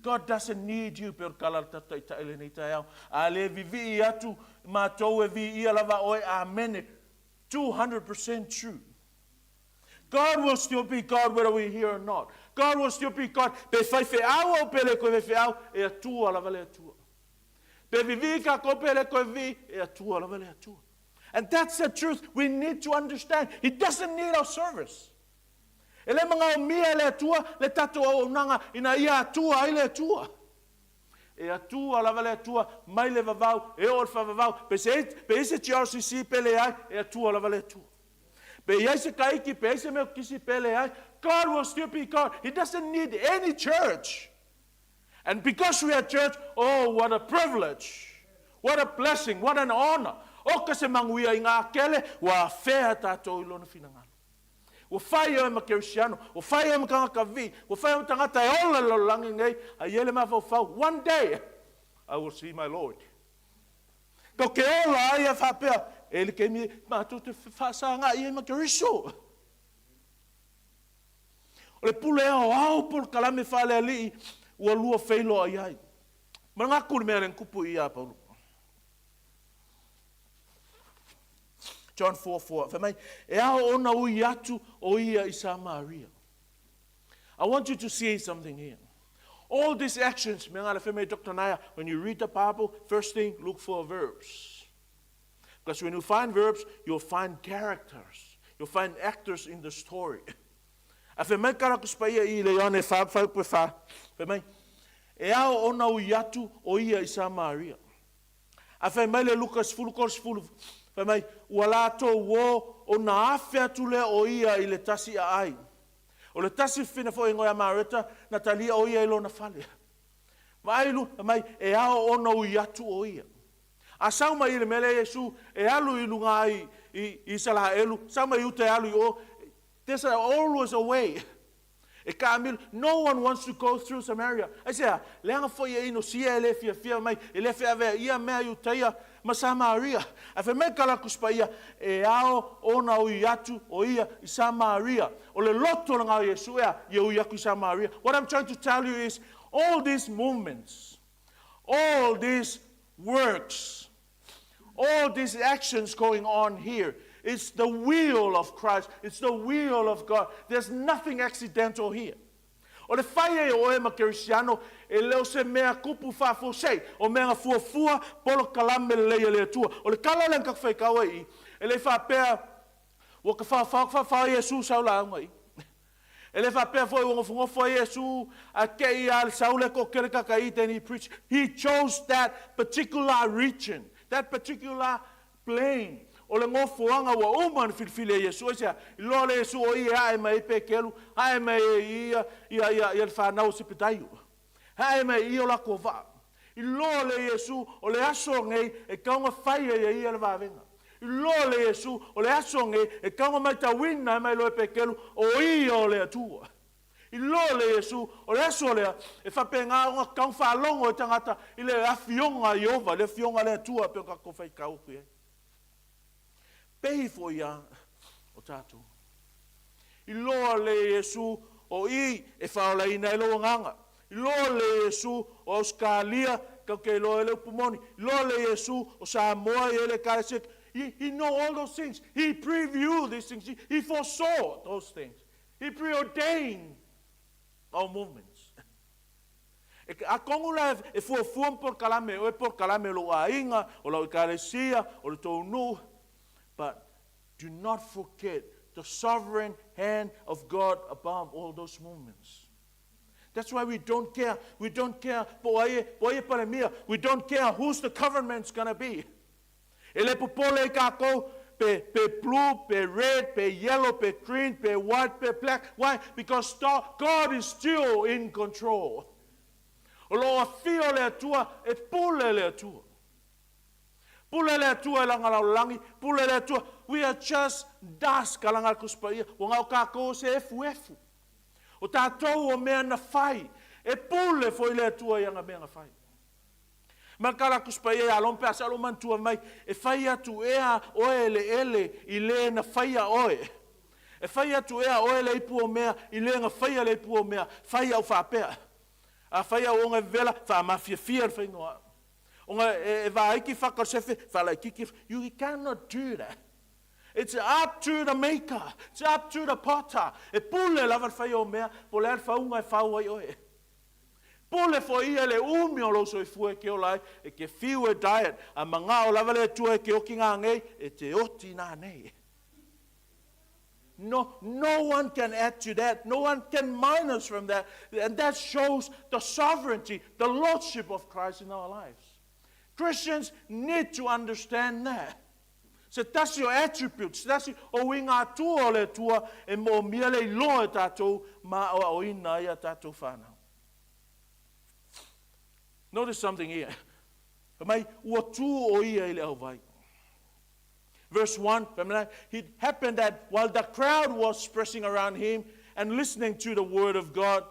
God doesn't need you per kalatata ita elenita yao. Ale vivi atu matou e vi ia lava oi amen. 200% true. God will still be God whether we're here or not. God will still be God. Pe fai fe au o pele ko fe au e atua lava le atua. Pe vivi ka ko pele ko vi e atua lava le atua. And that's the truth we need to understand. He doesn't need our service. Ele mga umia le atua, le tato o nanga, ina ia atua, ai le atua. E atua, lava le atua, mai le vavau, e orfa vavau, pe ese TRCC pele ai, e atua, lava le atua. Pe ese kaiki, pe ese meo kisi pele ai, God will still be God. He doesn't need any church. And because we are church, oh, what a privilege. What a blessing, what an honor. O kase manguia inga kele, wa fea tato ilona finangalo. O whai o makerisiano, o whai o makangakavi, o whai o tangata e ola lo langi ngai, a yele mawhau. One day, I will see my Lord. Ko ke ola ai a whapea, e le ke mi mātou te whasanga i e makeriso. O le pule au au por kalame whale ali, ua lua whailo ai ai. Marangaku le mea ren kupu i a Paulu. John 4:4. Whamai, e ao ona ui atu o ia i Samaria. I want you to see something here. All these actions, me ngala whamai Dr. Naya, when you read the Bible, first thing, look for verbs. Because when you find verbs, you'll find characters. You'll find actors in the story. A fe mai kara kuspaia I le yone fa pe fa. Fe mai. E ao ona u yatu o ia I Samaria. A fe mai le Lukas fulu. Fe mai wala to wo o na afe atu le o ia I le tasi a ai. O le tasi fina fo ingo ya mareta na talia o ia I lona fale. Mai e ao ona u yatu o ia. A sauma I le mele Yesu e alu I lunga I sala elu. Sauma I ute alu I o. There's always a way. No one wants to go through Samaria. I say, leanga fo ia ino sia ele fia mai, ele fia ve ia mea uteia ma Samaria. A fe me kala kuspaia e ao ona o iatu o ia I Samaria. O le loto nga Yesu ea ye o iaku Samaria. What I'm trying to tell you is all these movements, all these works, all these actions going on here, it's the will of Christ. It's the will of God. There's nothing accidental here. O le whaia o e makirisiano, e leo se mea kupu whafosei, o mea fuafua, polo kalame leia lea tua. O le kala lenka whaikawa I, e le whapea, o ka whawha Yesu saula aunga I. E le whapea foi o ngofungofo Yesu, a kei al saule ko kereka ka I, then he preached. He chose that particular region, that particular plain. O le ngofuanga wa uman filfile Yesu esa lo le Yesu o ia ai mai pekelu ai mai ia le whanau sipitayu ai mai ia la kova I lo le Yesu o le aso ngei e kaunga whaia ia le wavenga I lo le Yesu o le aso ngei e kaunga mai tawina mai lo pekelu o ia o le atua I lo le Yesu o le aso lea e whapenga o kaunga whalongo e tangata I le afionga Iova le fionga le atua pe ka kofai kauku e Pehi fo ia o tātou. I loa le Yesu o I e whaolaina e loa nganga. I loa le Yesu o Australia kau ke loa e leo pumoni. I loa le Yesu o Samoa e le karesek. He know all those things. He previewed these things. He foresaw those things. He preordained our movements. A kongula e fuafuam por kalame o e por kalame lo ainga o lo karesia o le tonu. But do not forget the sovereign hand of God above all those movements. That's why we don't care. We don't care. We don't care who's the government's going to be. Ele popole kako pe blue, pe red, pe yellow, pe green, pe white, pe black. Why? Because God is still in control. Olo afio le tua e pule le tua. We are just dust kalanga kuspaia. O ngau kako se efu. O tātou o mea na whai. E pule foi le tua ianga mea na whai. Makala kuspaia alompe asalo mantua mai. E whai atu ea ele I le na whai a oe. E whai atu ea oe le ipu o mea I le nga whai a le ipu o mea. Whai au whapea. A whai au onga vela wha mafia fia whai noa. You cannot do that. It's up to the maker. It's up to the potter. E pule lava fai o mea, pole ar faunga e fau ai oe. Pule fo ia le umi o lo so I fue ke o lai, e ke fiu e diet, a manga o lava le tua e ke oki ngā ngei, e te oti nā nei. No one can add to that. No one can minus from that. And that shows the sovereignty, the lordship of Christ in our lives. Christians need to understand that. Se tasi o attributes, tasi o inga tua o le tua, e mo mia le loa tātou, ma o ina ia tātou whānau. Notice something here. Mai ua tū o ia I le au vai. Verse 1, it happened that while the crowd was pressing around him and listening to the word of God,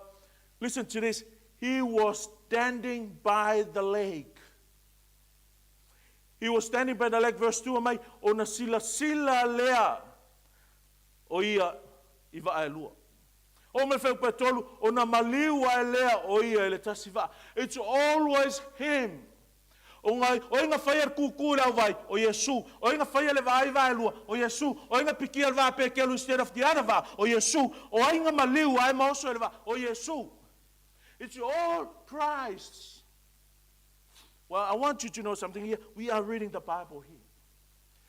listen to this, he was standing by the lake. He was standing by the lake, verse 2, mai, o na sila lea o ia I va e lua. O me whau petolu, o na maliu a lea o ia ele tasiva. It's always him. O inga whaia kuku rau vai, o Yesu. O inga whaia le vai vai lua, o Yesu. O inga piki al va pekelu instead of the other va, o Yesu. O inga maliu ai mauso ele va, o Yesu. It's all Christ's. Well, I want you to know something here. We are reading the Bible here.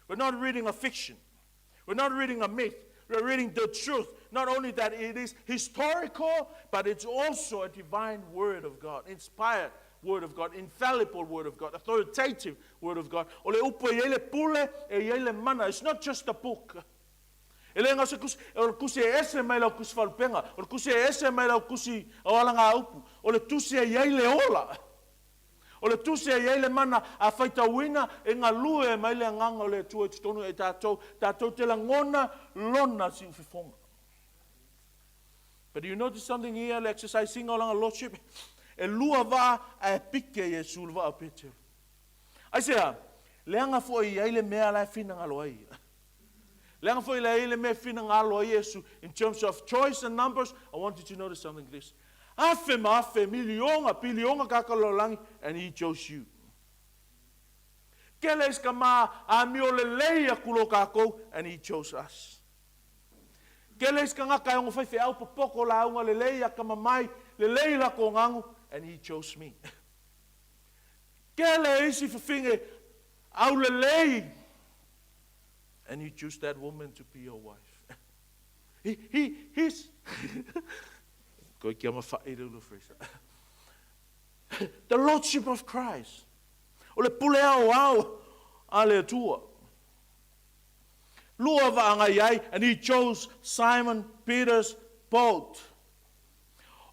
We're not reading a fiction. We're not reading a myth. We're reading the truth. Not only that it is historical, but it's also a divine word of God, inspired word of God, infallible word of God, authoritative word of God. O le upo e ele pule e ele mana. It's not just a book. Ele nga se kusi e ese mai lau kusi falpenga. O le kusi e ese mai lau kusi awalanga upu. O le tusi e ele ola. O le tusi e ele mana a faitawina e ngā lue mai le nganga o le tua tutonu e tātou te la ngona lona si ufifonga. But do you notice something here, le exercising o langa lordship? E lua va a pike Yesu va a pete. Ai sea, le anga fo i ele mea la fina ngalo ai. Le anga fo i ele mea fina ngalo ai Yesu. In terms of choice and numbers, I want you to notice something this. Afe milionga, pilionga kakalolangi, and he chose you. Kele iskama a mio leleia kulo kako, and he chose us. Kele iskanga kai ongo fai au popoko la unga leleia kama mai, leleia ko ngangu, and he chose me. Kele isi fifinge au lelei, and you choose that woman to be your wife. He's the Lordship of Christ. Ole pule au ale tua. Lua va yai, and he chose Simon Peter's boat.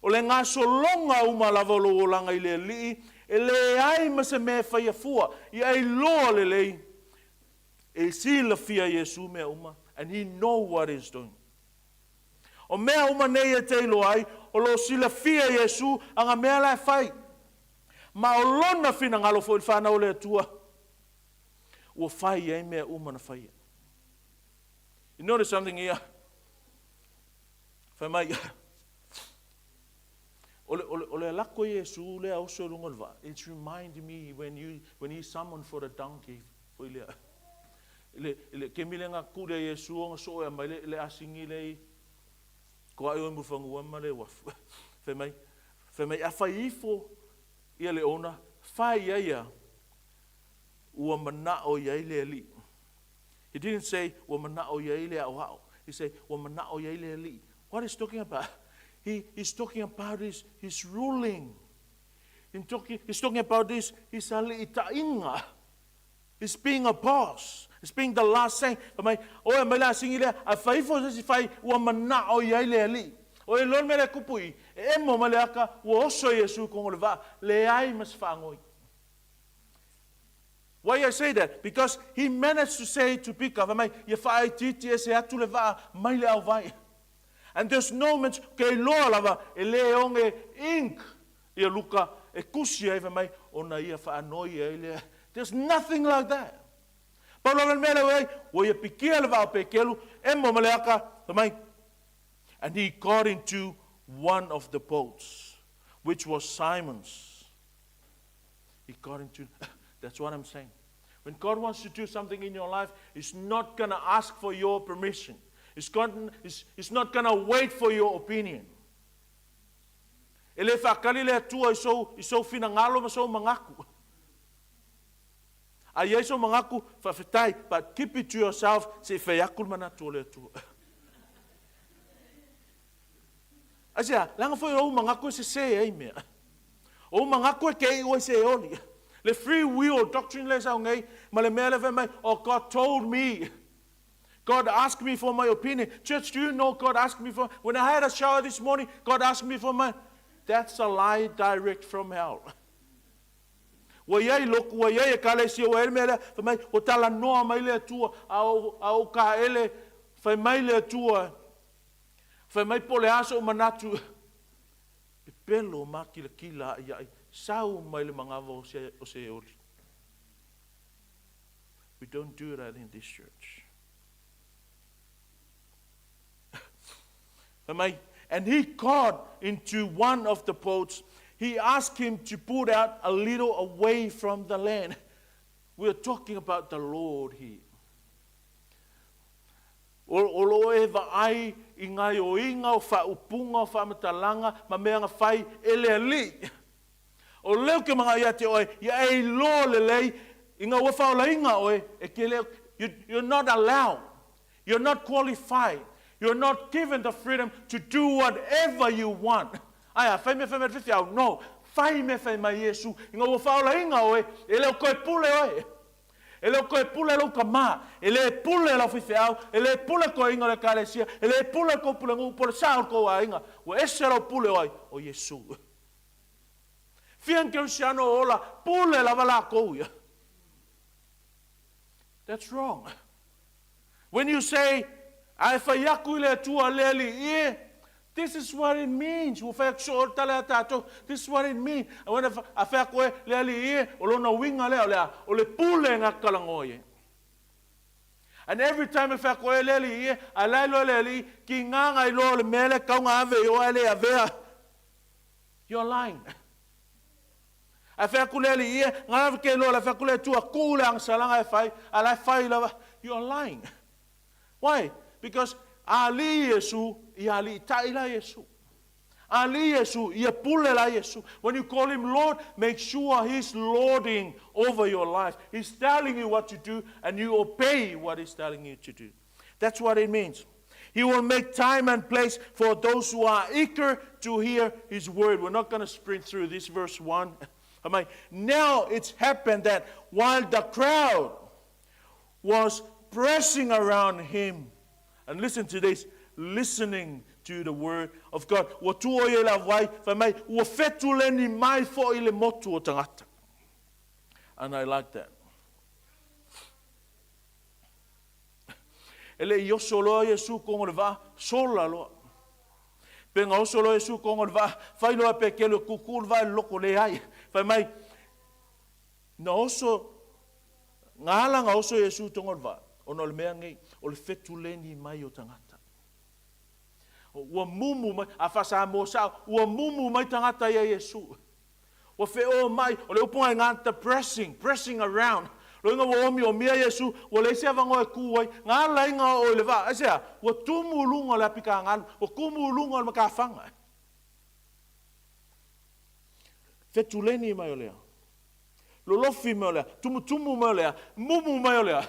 Ole ngā solonga umalava lo langa ile li, ele ai ma se me fai fua, i ai loa le lei. E si la fia Yesu me uma, and he know what he's doing. O mea uma nei e teilo ai, o lo sila fia Yesu, anga mea lai fai. Ma o lona fina ngalo fo il whanau le tua. Ua fai ai mea uma na fai. You notice something here? Fai mai. Ole lako Yesu le au so lunga lva. It's reminding me when he summoned for the donkey. Fo ile. Ile kemilenga kure Yesu nga so e mai le asingi le ko ai mo fangu ma le wa. Fai mai a fai ifo ia le ona fai ia ua mana o ia le li. He didn't say ua mana o ia le au. He said ua mana o ia le li. What is talking about? He's talking about his ruling. He's talking about his ali itainga. He's being a boss. He's being the last saying. Mai o mai la singi le a fai fo se fai ua mana o ia le li. O e lon mele kupui, e mo mele aka, ua oso Yesu kongo le va, le ai mas whangoi. Why I say that? Because he managed to say to Pika, mai, ia whaai titi e se atu le va, mai le au vai. And there's no moments, kei loa lava, e le onge ink, ia luka, e kusi e mai, ona ia whaanoi e le. There's nothing like that. Paulo mele wei, ua ia pikia le va o pekelu, e mo mele aka, mai, and he got into one of the boats, which was Simon's. He got into, that's what I'm saying. When God wants to do something in your life, He's not going to ask for your permission. He's not going to wait for your opinion. Ele whakari le atua iso fina ngalo ma so mangaku. A yeso mangaku whawhetai, but keep it to yourself, se whaiakul manatu le atua. Asia, langa foi o mangako se ai mea. O mangako ke o se oli. Le free will doctrine les au ngai, ma le mele mai, oh God told me. God asked me for my opinion. Church, do you know God asked me for, when I had a shower this morning, God asked me for my, that's a lie direct from hell. Wa yai loku, wa yai kale si o mele, mai, o tala noa mai le tua, au ka ele, fai mai le tua, fai mai pole aso manatu. E pelo makila kila ia sau mai le mangava o se ori. We don't do that in this church. And he got into one of the boats. He asked him to put out a little away from the land. We're talking about the Lord here. O lo e vai I ngai o inga o whaupunga o whamatalanga ma mea nga whai ele ali. O leo ke mga ia te oe, ia e lo le lei, I ngā wawhao la inga oe, e ke leo, You're not allowed. You're not qualified. You're not given the freedom to do whatever you want. Aya, fai me fifi au. No, fai me fai mai Yesu. Inga wo faula inga oe, ele o koe pule oe. Ele o koe pule lo ka ma. Ele pule la fifi au. Ele pule ko inga le kalesia. Ele pule ko pule ngu pole sao ko a inga. Wo ese lo pule oe o Yesu. Fian Cristiano ola pule la vala ko ia. That's wrong. When you say, ai fai aku le tua leli ie, this is what it means. This is what it means. When I fai aku leli ie, o lona winga lea, o le pule ngā kalangoie. And every time I fai aku leli ie, a lai lo leli, ki nganga I lo le mele kaunga ave o ele avea. You're lying. I fai aku leli ie, ngana ke lo le fai aku le tua kule ang salanga e fai, a lai fai lava. You're lying. Why? Because ali Yesu, I ali taila Yesu. Ali Yesu, I pule la Yesu. When you call him Lord, make sure he's lording over your life. He's telling you what to do, and you obey what he's telling you to do. That's what it means. He will make time and place for those who are eager to hear his word. We're not going to sprint through this verse 1. Now it's happened that while the crowd was pressing around him, and listen to this, listening to the word of God. Wa tuo ye la vai, fa mai, wa fetule ni mai fo ile motu o tangata. And I like that. Ele yoso loa Yesu kongo le va, sola loa. Penga oso loa Yesu kongo le va, fai loa pekele kukul vai loko le ai. Fa mai, na oso, ngala nga oso Yesu tongo le va. Ono le mea ngai, o le fetuleni mai o tangata. Ua mumu mai, a whasa mo sao, ua mumu mai tangata ia Yesu. Ua wheo mai, o le upunga i nganta pressing around. Lo inga wa omi o mea Yesu, ua le sea vango e kuwai, ngā lainga o le va, asea, ua tumu lunga le apika ngalu, ua kumu lunga le makawhanga. Fetuleni mai o lea. Lolofi mai o lea, tumu mai o lea, mumu mai o lea.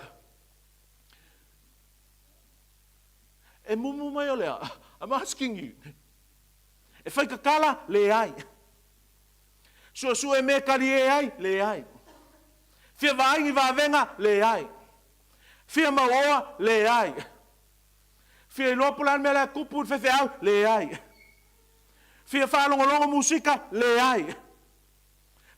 E mumu mai o lea. I'm asking you. E whai kakala, le ai. Su e me kari e ai, le ai. Fia vaingi vavenga, le ai. Fia maoa, le ai. Fia ilopulan me le kupu fefe au, le ai. Fia whalongolongo musika, le ai.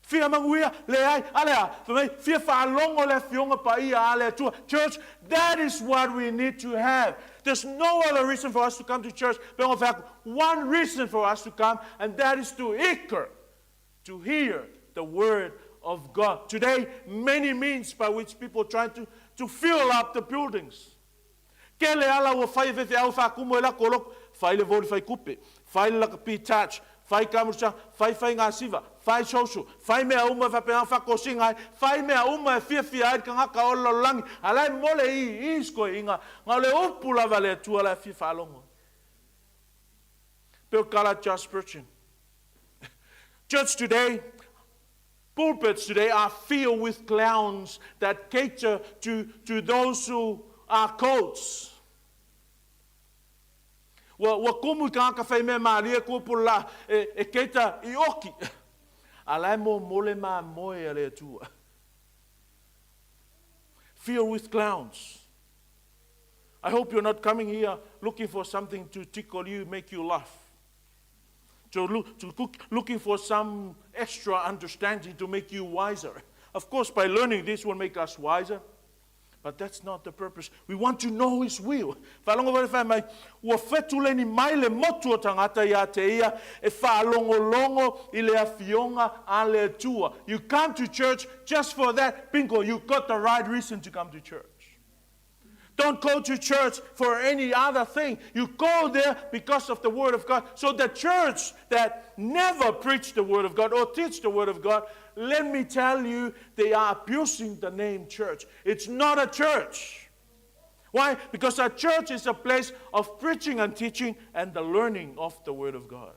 Fia manguia, le ai, alea. Fia whalongo le fionga pa ia ale tua. Church, that is what we need to have. There's no other reason for us to come to church. But in fact, one reason for us to come, and that is to hear the word of God. Today, many means by which people try to fill up the buildings. Kele ala wa fai fefe au fa kumo la kolok, fai le voli fai kupe, fai la pi touch, fai kamusa, fai ngā siva, fai social, fai mea uma fa pena fa kosinga, fai mea uma fia ai ka ngaka o lo langi, alai mole I isko inga, ngā le upula vale tua la fia fa longo. Pero kala just preaching. Church today, pulpits today are filled with clowns that cater to those who are cults. Wa kumu ka fai me maria kupula e keita I oki. Alai mo mole ma moe ale tua. Filled with clowns. I hope you're not coming here looking for something to tickle you, make you laugh. Looking for some extra understanding to make you wiser. Of course, by learning this will make us wiser. But that's not the purpose. We want to know His will. Ua fetuleni mai le motu o tangata ia te ia e whaalongolongo I le awhionga a le tua. You come to church just for that. Bingo, you got the right reason to come to church. Don't go to church for any other thing. You go there because of the Word of God. So the church that never preach the Word of God or teach the Word of God, let me tell you, they are abusing the name church. It's not a church. Why? Because a church is a place of preaching and teaching and the learning of the Word of God.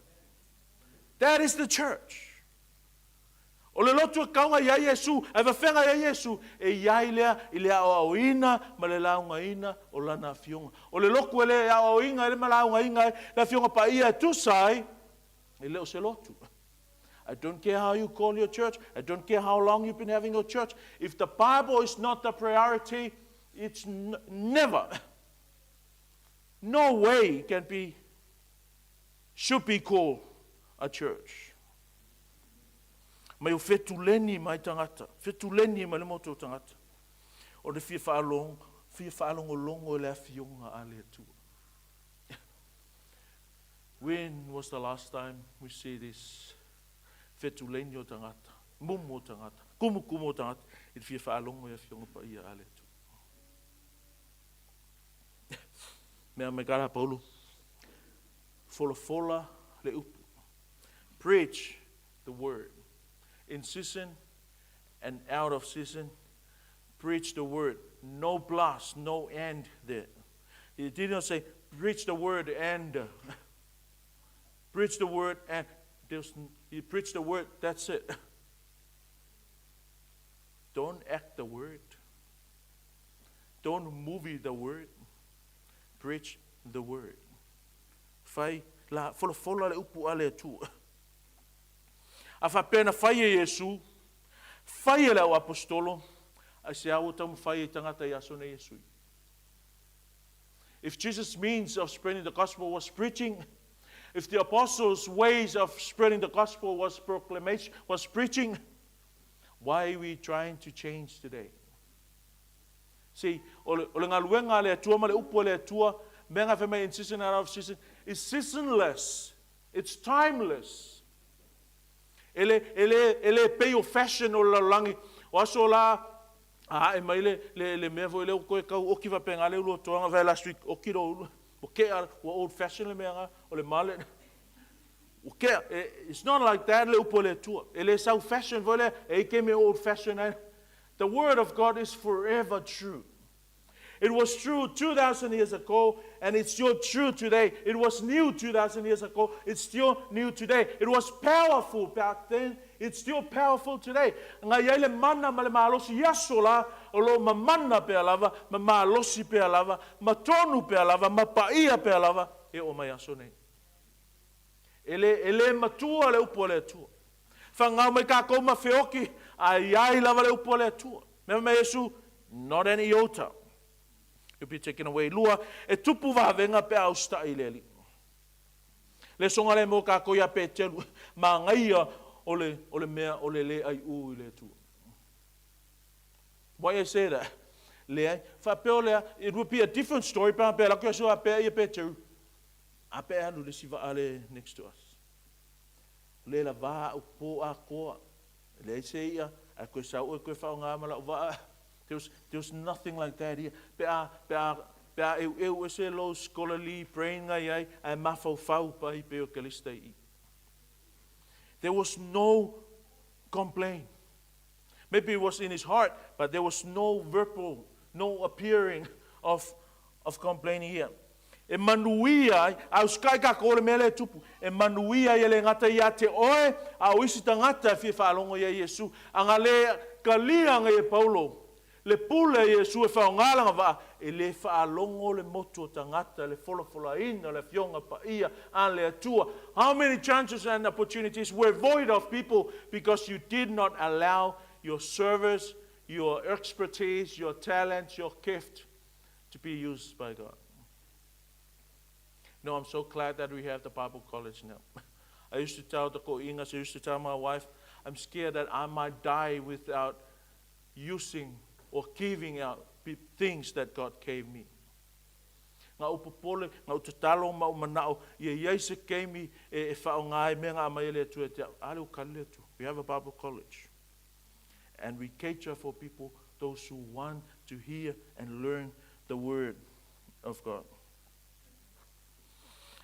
That is the church. O le lotu kaunga ia Yesu, e whawhenga ia Yesu, e iai lea, i lea o auina, ma le launga ina, o lana fionga. O le loku e le au inga, e le malaunga inga, la fionga pa ia tu sai, e leo se lotu. I don't care how you call your church. I don't care how long you've been having your church. If the Bible is not the priority, it's never, no way can be, should be called a church. Mai o fetuleni mai tangata. Fetuleni mai le moto tangata. O le fia whaalongo longo le fionga a le atua. When was the last time we see this? Fetuleni o tangata. Mumu o tangata. Kumu o tangata. I fia whaalongo le fionga pa ia a le atua. Mea me kara Paulo. Fola le upu. Preach the word. In season and out of season, preach the word. No plus, no end there. He did not say, preach the word and. Preach the word and. He preached the word, that's it. Don't act the word. Don't movie the word. Preach the word. Fai la fola le upu ale tu. A whapena whai e Yesu, whai e leo apostolo, a se au tamu whai e tangata i aso ne Yesu. If Jesus' means of spreading the gospel was preaching, if the apostles' ways of spreading the gospel was proclamation, was preaching, why are we trying to change today? See, o le ngaluenga le atua ma le upu le atua, menga whema in season and out of season, is seasonless. It's timeless. Ele pay o fashion o la langi. O aso la, e mai le mea vo ele o koe kau oki wa penga le ulo toanga vai last week. Oki ro, o ke o old fashion le mea nga, o le male. O ke, it's not like that le upo le tua. Ele sau fashion vo le, e ke me old fashion. The word of God is forever true. It was true 2,000 years ago, and it's still true today. It was new 2,000 years ago. It's still new today. It was powerful back then. It's still powerful today. Nga yele mana ma le malosi yasola, o lo ma mana pe alava, ma malosi pe alava, ma tonu pe alava, ma paia pe alava, e o mai aso nei. Ele matua le upo le tua. Whangau mai kako ma feoki, ai lava le upo le tua. Mea me Yesu, not an iota. You'll be taken away. Lua, e tupu wahavenga pe au sta i leli. Le songa le mo kako ia pe telu, ma ngaia o le mea o le ai u i le tua. Why I say that? Le ai, whapeo lea, it would be a different story, pa pe la kia so a pe ia pe telu. A pe alu le siva ale next to us. Le la va o po a koa. Le se ia, a koe sa o koe whao ngā mala o va. There's nothing like that here. Pea eu ese lo scholarly praying ngai ai a mafau fau pa I peo kalista I. There was no complaint. Maybe it was in his heart, but there was no verbal, no appearing of complaining here. E manuia, au skai ka kore mele tupu, e manuia ele ngata ia te oe, au isi tangata fie whaalongo ia Yesu, anga le kalia ngai e Paulo, le pule Yesu e whaongalanga wa, e le whaalongo le motu o tangata, le fola ina, le fionga pa ia, an le atua. How many chances and opportunities were void of people because you did not allow your service, your expertise, your talent, your gift to be used by God? No, I'm so glad that we have the Bible college now. I used to tell the Koingas, I used to tell my wife, I'm scared that I might die without using or giving out things that God gave me. Nga upopole, nga utatalo ma umanao, ye se gave me e whaongai me ngā mai le tu e te ale ukale tu. We have a Bible college. And we cater for people, those who want to hear and learn the word of God.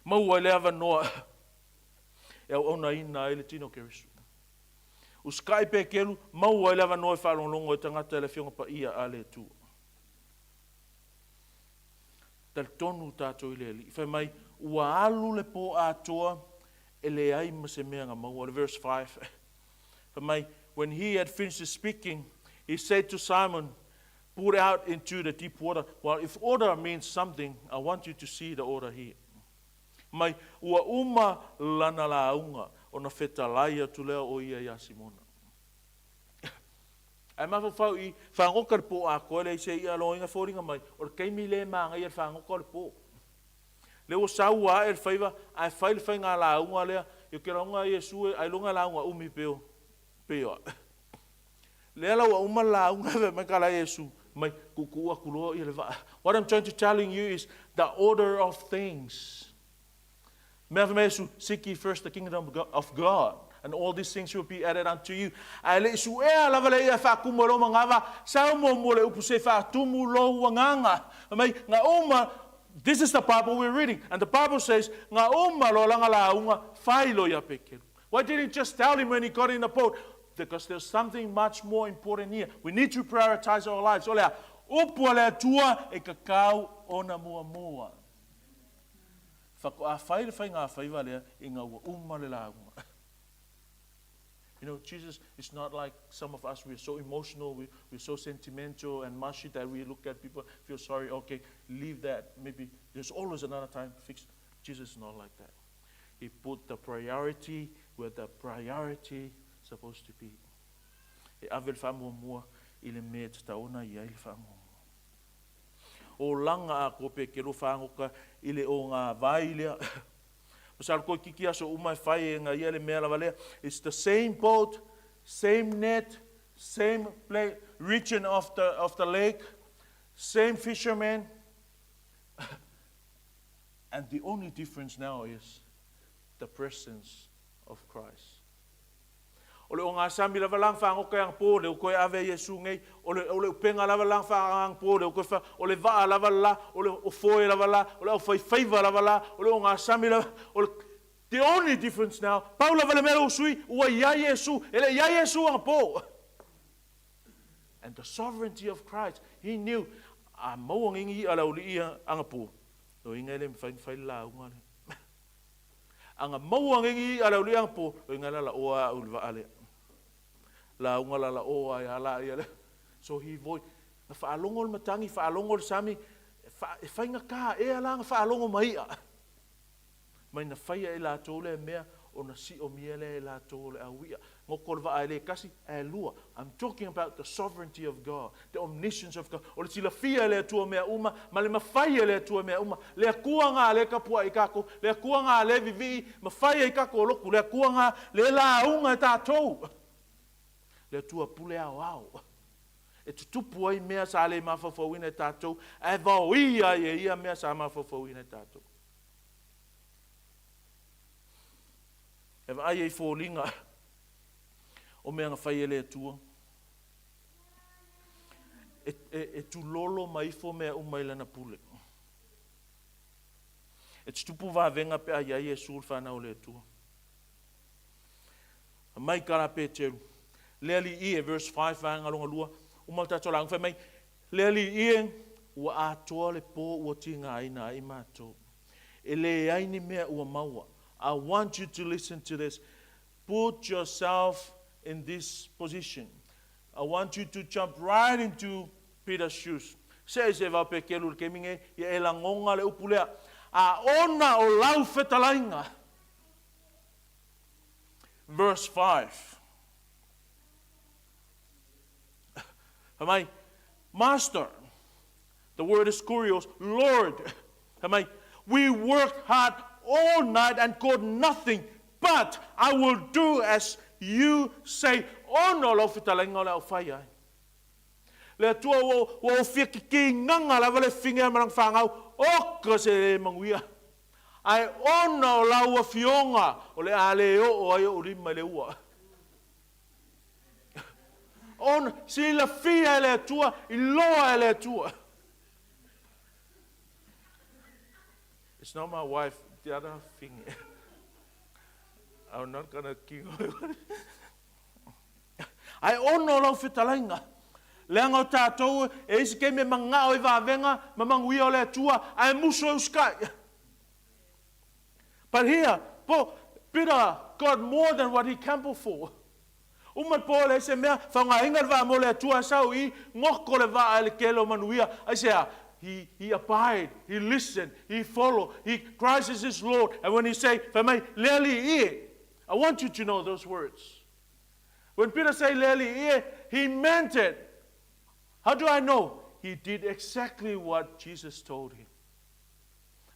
Maua le ava noa e au ona ina ele tino kerisu. O skai pe kelu, maua le ava noa e whalongongo e tangata le fionga pa ia ale tu. Tal tonu tātou i le li. Whai mai, ua alu le po atoa e le ai ma se mea ngā maua. Verse 5. Whai mai, when he had finished speaking, he said to Simon, put out into the deep water. Well, if order means something, I want you to see the order here. Mai ua uma lana launga o na whetalaia tu leo o ia ia Simona. Ai mawhawhau I whangokar po a koe le se ia loinga whoringa mai, o keimi le maanga ia whangokar po. Leo saua e whaiva, ai whaile whainga launga lea, yo ke raunga Yesu ai longa launga umi peo. Peo. Lea lau uma launga ve mai kala Yesu. What I'm trying to telling you is the order of things. Seek ye first the kingdom of God, and all these things will be added unto you. This is the Bible we're reading, and the Bible says, why did he just tell him when he got in the boat? Because there's something much more important here. We need to prioritize our lives. Olea, upua tua e kakau ona mua mua. Whako a whaire whai ngā whaiva lea I ngā ua umare la unga. You know, Jesus is not like some of us. We're so emotional, we're so sentimental and mushy that we look at people, feel sorry, okay, leave that. Maybe there's always another time to fix. Jesus is not like that. He put the priority where the priority supposed to be. E avel whamua mua I le mea te taona I ai le whamua. O langa a kope ke ro whangoka I le o ngā vai lea. Masar koe kiki aso umai whai e ngā ia le mea lawa lea. It's the same boat, same net, same region of the lake, same fishermen. And the only difference now is the presence of Christ. Ole o ngā sami lava lang whangoka ang po, leo koe ave Yesu ngei, ole upenga lava lang whangang po, leo koe ole vaa lava la, ole o foe lava la, ole o whaiwhaiva lava la, ole o ngā sami lava, the only difference now, pau lava le mea usui, ua ia Yesu, ele ia Yesu ang po. And the sovereignty of Christ, he knew, a mauang ingi ala uli ia ang po. O inga ele mwhai la unga le. Anga mauang ingi ala uli ang po, o inga la oa ulva ale. La unga la oa ya la ia le. So he void, na whaalongol matangi, whaalongol sami, whainga ka, e ala nga whaalongo maia. Mai na whaia e la tole mea, o na si o miele e la tole a wia. Ngokor va ele kasi e lua. I'm talking about the sovereignty of God, the omniscience of God. O le sila fia le tua mea uma, ma le mawhaia le tua mea uma. Le akua ngā le kapua I kako, le akua ngā le vivi, mawhaia I kako o loku, le akua ngā le la unga e tātou. Le tua pule au au. E tutupu ai mea sa le mawhawhawina e tātou, e vau ia e ia mea sa mawhawhawina e tātou. E ai e fōlinga, o mea ngā whai ele atua. E tu lolo maifo mea umaila na pule. E tutupu wā venga pe ai ai e sul whanau le atua. Mai kara pe teru. Leali I e verse 5 vanga longa lua. Umal tato lang whai mai. Leali I e ua atoa le po ua tinga aina I mato. E le aini mea ua maua. I want you to listen to this. Put yourself in this position. I want you to jump right into Peter's shoes. Says e vau pe kelu le keminge, ia e langonga le upulea. A ona o lau whetalainga. Verse 5. Hamai, Master, the word is kurios, Lord. Hamai, we worked hard all night and got nothing, but I will do as you say. Ono lo fitalenga le ofaya. Le tua wo fia ki nganga la vale finga marang fangau o ka se manguia. Ai ono la wa fionga o le ale o ai o ri male ua. On si la fia le tua I loa le tua. It's not my wife. The other thing, I'm not gonna kill her. I ono lo fitalainga. Leanga o tātou, e isi ke me manga o I vāvenga, mamangui o le tua, ai muso uskai. But here, Peter got more than what he camped for. Umat po le se mea whangainga wa mo le atua sau I ngoko le wa le kelo manuia. I say, he abide, he listen, he follow, he Christ is his Lord. And when he say, "Famai leli I," I want you to know those words. When Peter say leli I, he meant it. How do I know? He did exactly what Jesus told him.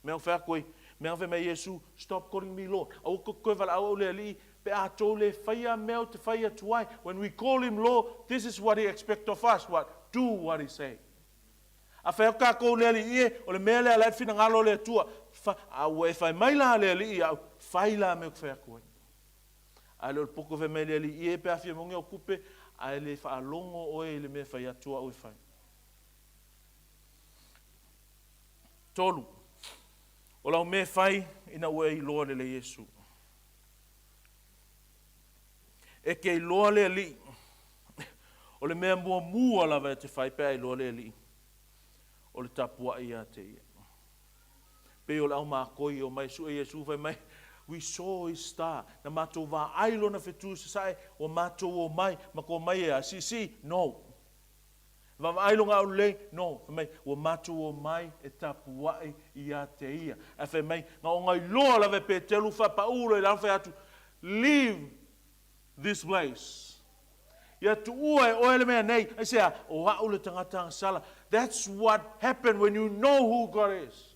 Mea whea koe, mea whea mea Yesu, stop calling me Lord. Au koe wala au leli pe a tō le whaia mea te whaia tuai. When we call him Lord, this is what he expects of us. What? Do what he say. A whea ka kou leli I, o le mea lea lai whina ngalo le tua. Au e whai maila leli I, au whaila mea whea koe. A le poko whea mea leli I, pe a whia mongi o kupe, a le whaalongo oe le mea whaia tua oi whai. Tolu. O lau me whai ina ue I loa le Yesu. E ke I loa le li. O le mea mua lawa te whai pēa I loa le li. O le tapua I a te ia. Pe o lau maa koi o mai su e Yesu whai mai. We saw his star. Na mātou wā ailo na whetu se sae o mātou o mai. Ma ko mai e a si. No. Wa ailo ngā ulei, no, mai, o mātou o mai e tapu wae I a te ia. A whai mai, ngā o ngai loa lawe pe te luwha pa uro I lawhai atu, leave this place. Ia tu ua e oele mea nei, I say, o hau le tangata sala. That's what happened when you know who God is.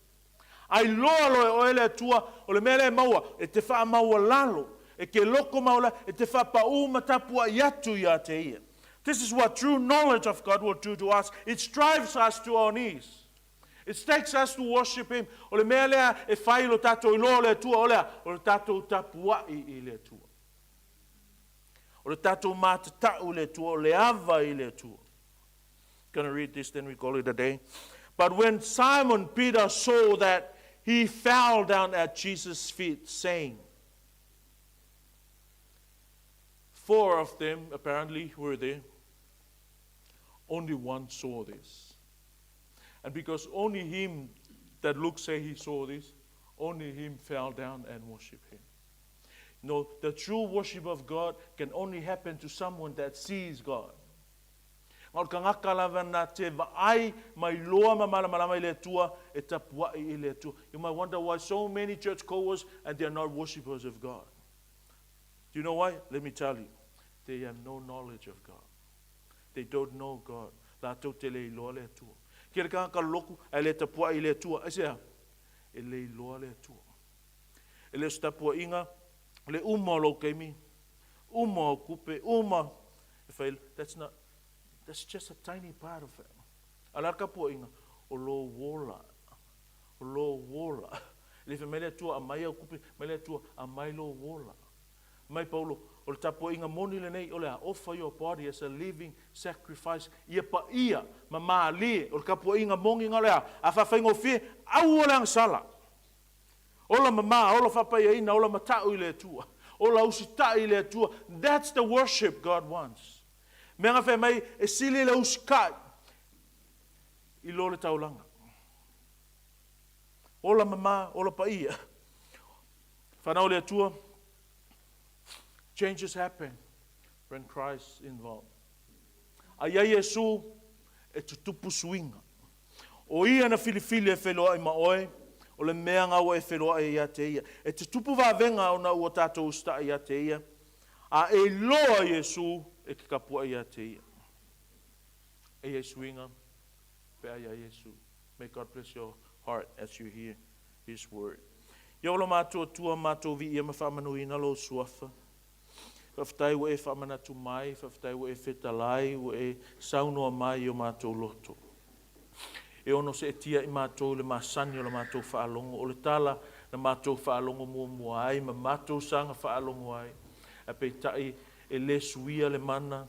Ai loa loe oele atua, o le mea le maua, e te wha maua lalo, e ke loko maula, e te wha pa u matapua I atu I a te ia. This is what true knowledge of God will do to us. It drives us to our knees. It takes us to worship Him. O le mea lea e whai lo tatou I loa le tua o lea, o le tatou tapua I le tua. O le tatou mātatau le tua, o le ava I le tua. Gonna read this, then we call it a day. But when Simon Peter saw that, he fell down at Jesus' feet, saying, 4 of them apparently were there. Only one saw this. And because only him that Luke say he saw this, only him fell down and worshiped him. No, the true worship of God can only happen to someone that sees God. You might wonder why so many church goers and they are not worshipers of God. Do you know why? Let me tell you. They have no knowledge of God. They don't know God. La tau te le iloa le atua. Kira ka loku, ai le tapua I le atua. Asea, e le iloa le atua. E le stapua inga, le uma lo keimi, uma o kupe, uma. That's just a tiny part of it. Alaka pua inga, o lo wola. O lo wola. Le fe mele atua a mai o kupe, mele atua a mai lo wola. Mai Paulo, o le tapo inga moni le nei, o le offer your body as a living sacrifice. Ia pa ia, ma maa lie, o le kapo inga mongi nga lea, a whawhaingo fie, au o le angsala. Ola mama, ola whapai ina, ola matau I le tua. Ola usita I le tua. That's the worship God wants. Mea ngā whai mai, e sili le usikai, I lo le taulanga. Ola mama, ola pa ia. Whanau le tua, changes happen when Christ is involved. Aia Yesu e tutupu suinga. O ia na filifili e wheloa I maoe, o le mea ngau e wheloa I a te ia. E tutupu wawenga o na ua tātou usta I a te ia. A e loa Yesu e ki kapua I a te ia. E Yesu inga, pe aia Yesu. May God bless your heart as you hear His word. Iolo mātua tua mātua vi ia mawhamanu ina lo suafa. Whaftai wa e whamanatu mai, whaftai wa e whetalai, wa e saunua mai o mātou loto. E ono se e tia I mātou le māsani o le mātou whaalongo, o le tala na mātou whaalongo mua ai, ma mātou sanga whaalongo ai. A pei tai e le suia le mana,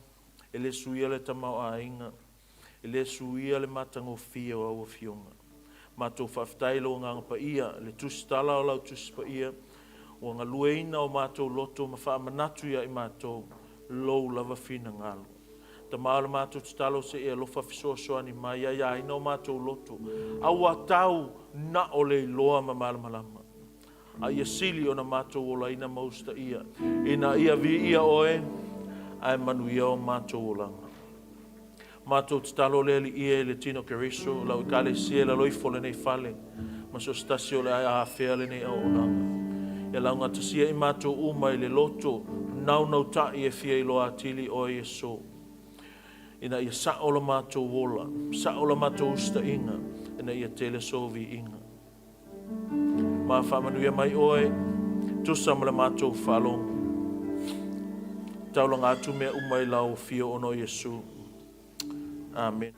e le suia le tamau a inga, e le suia le matango fia o awa fionga. Mātou whaftai lo nganga pa ia, le tusitala o lau tusi pa ia, o ngā lueina o mātou loto ma whaamanatu ia I mātou lou lava whina ngalo. Ta maala mātou titalo se e alofa fisoasoa ni mai ia ina o mātou loto. Aua tau na o le loa ma malamalama. A ia sili o na mātou o la ina mausta ia. Ina ia vi ia oe, ai manuia o mātou olanga. Mātou te talo le li ia le tino keriso, lau I kale sia la loifo le nei fale, ma so stasi o le ai ahafea le nei au onanga. E lau ngata sia I mātou uma I le loto, nau ta I e fia I loa atili o Yeso. Ina ia sa o la mātou wola, sa o la mātou usta inga, ina ia tele sovi inga. Ma whamanuia mai oe, tusa ma le mātou whalonga. Taulanga atu mea umai lau fio ono Yesu. Amen.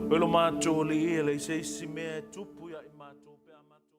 Oilo mātou li e le ise isi mea tupu ya I mātou pe a mātou.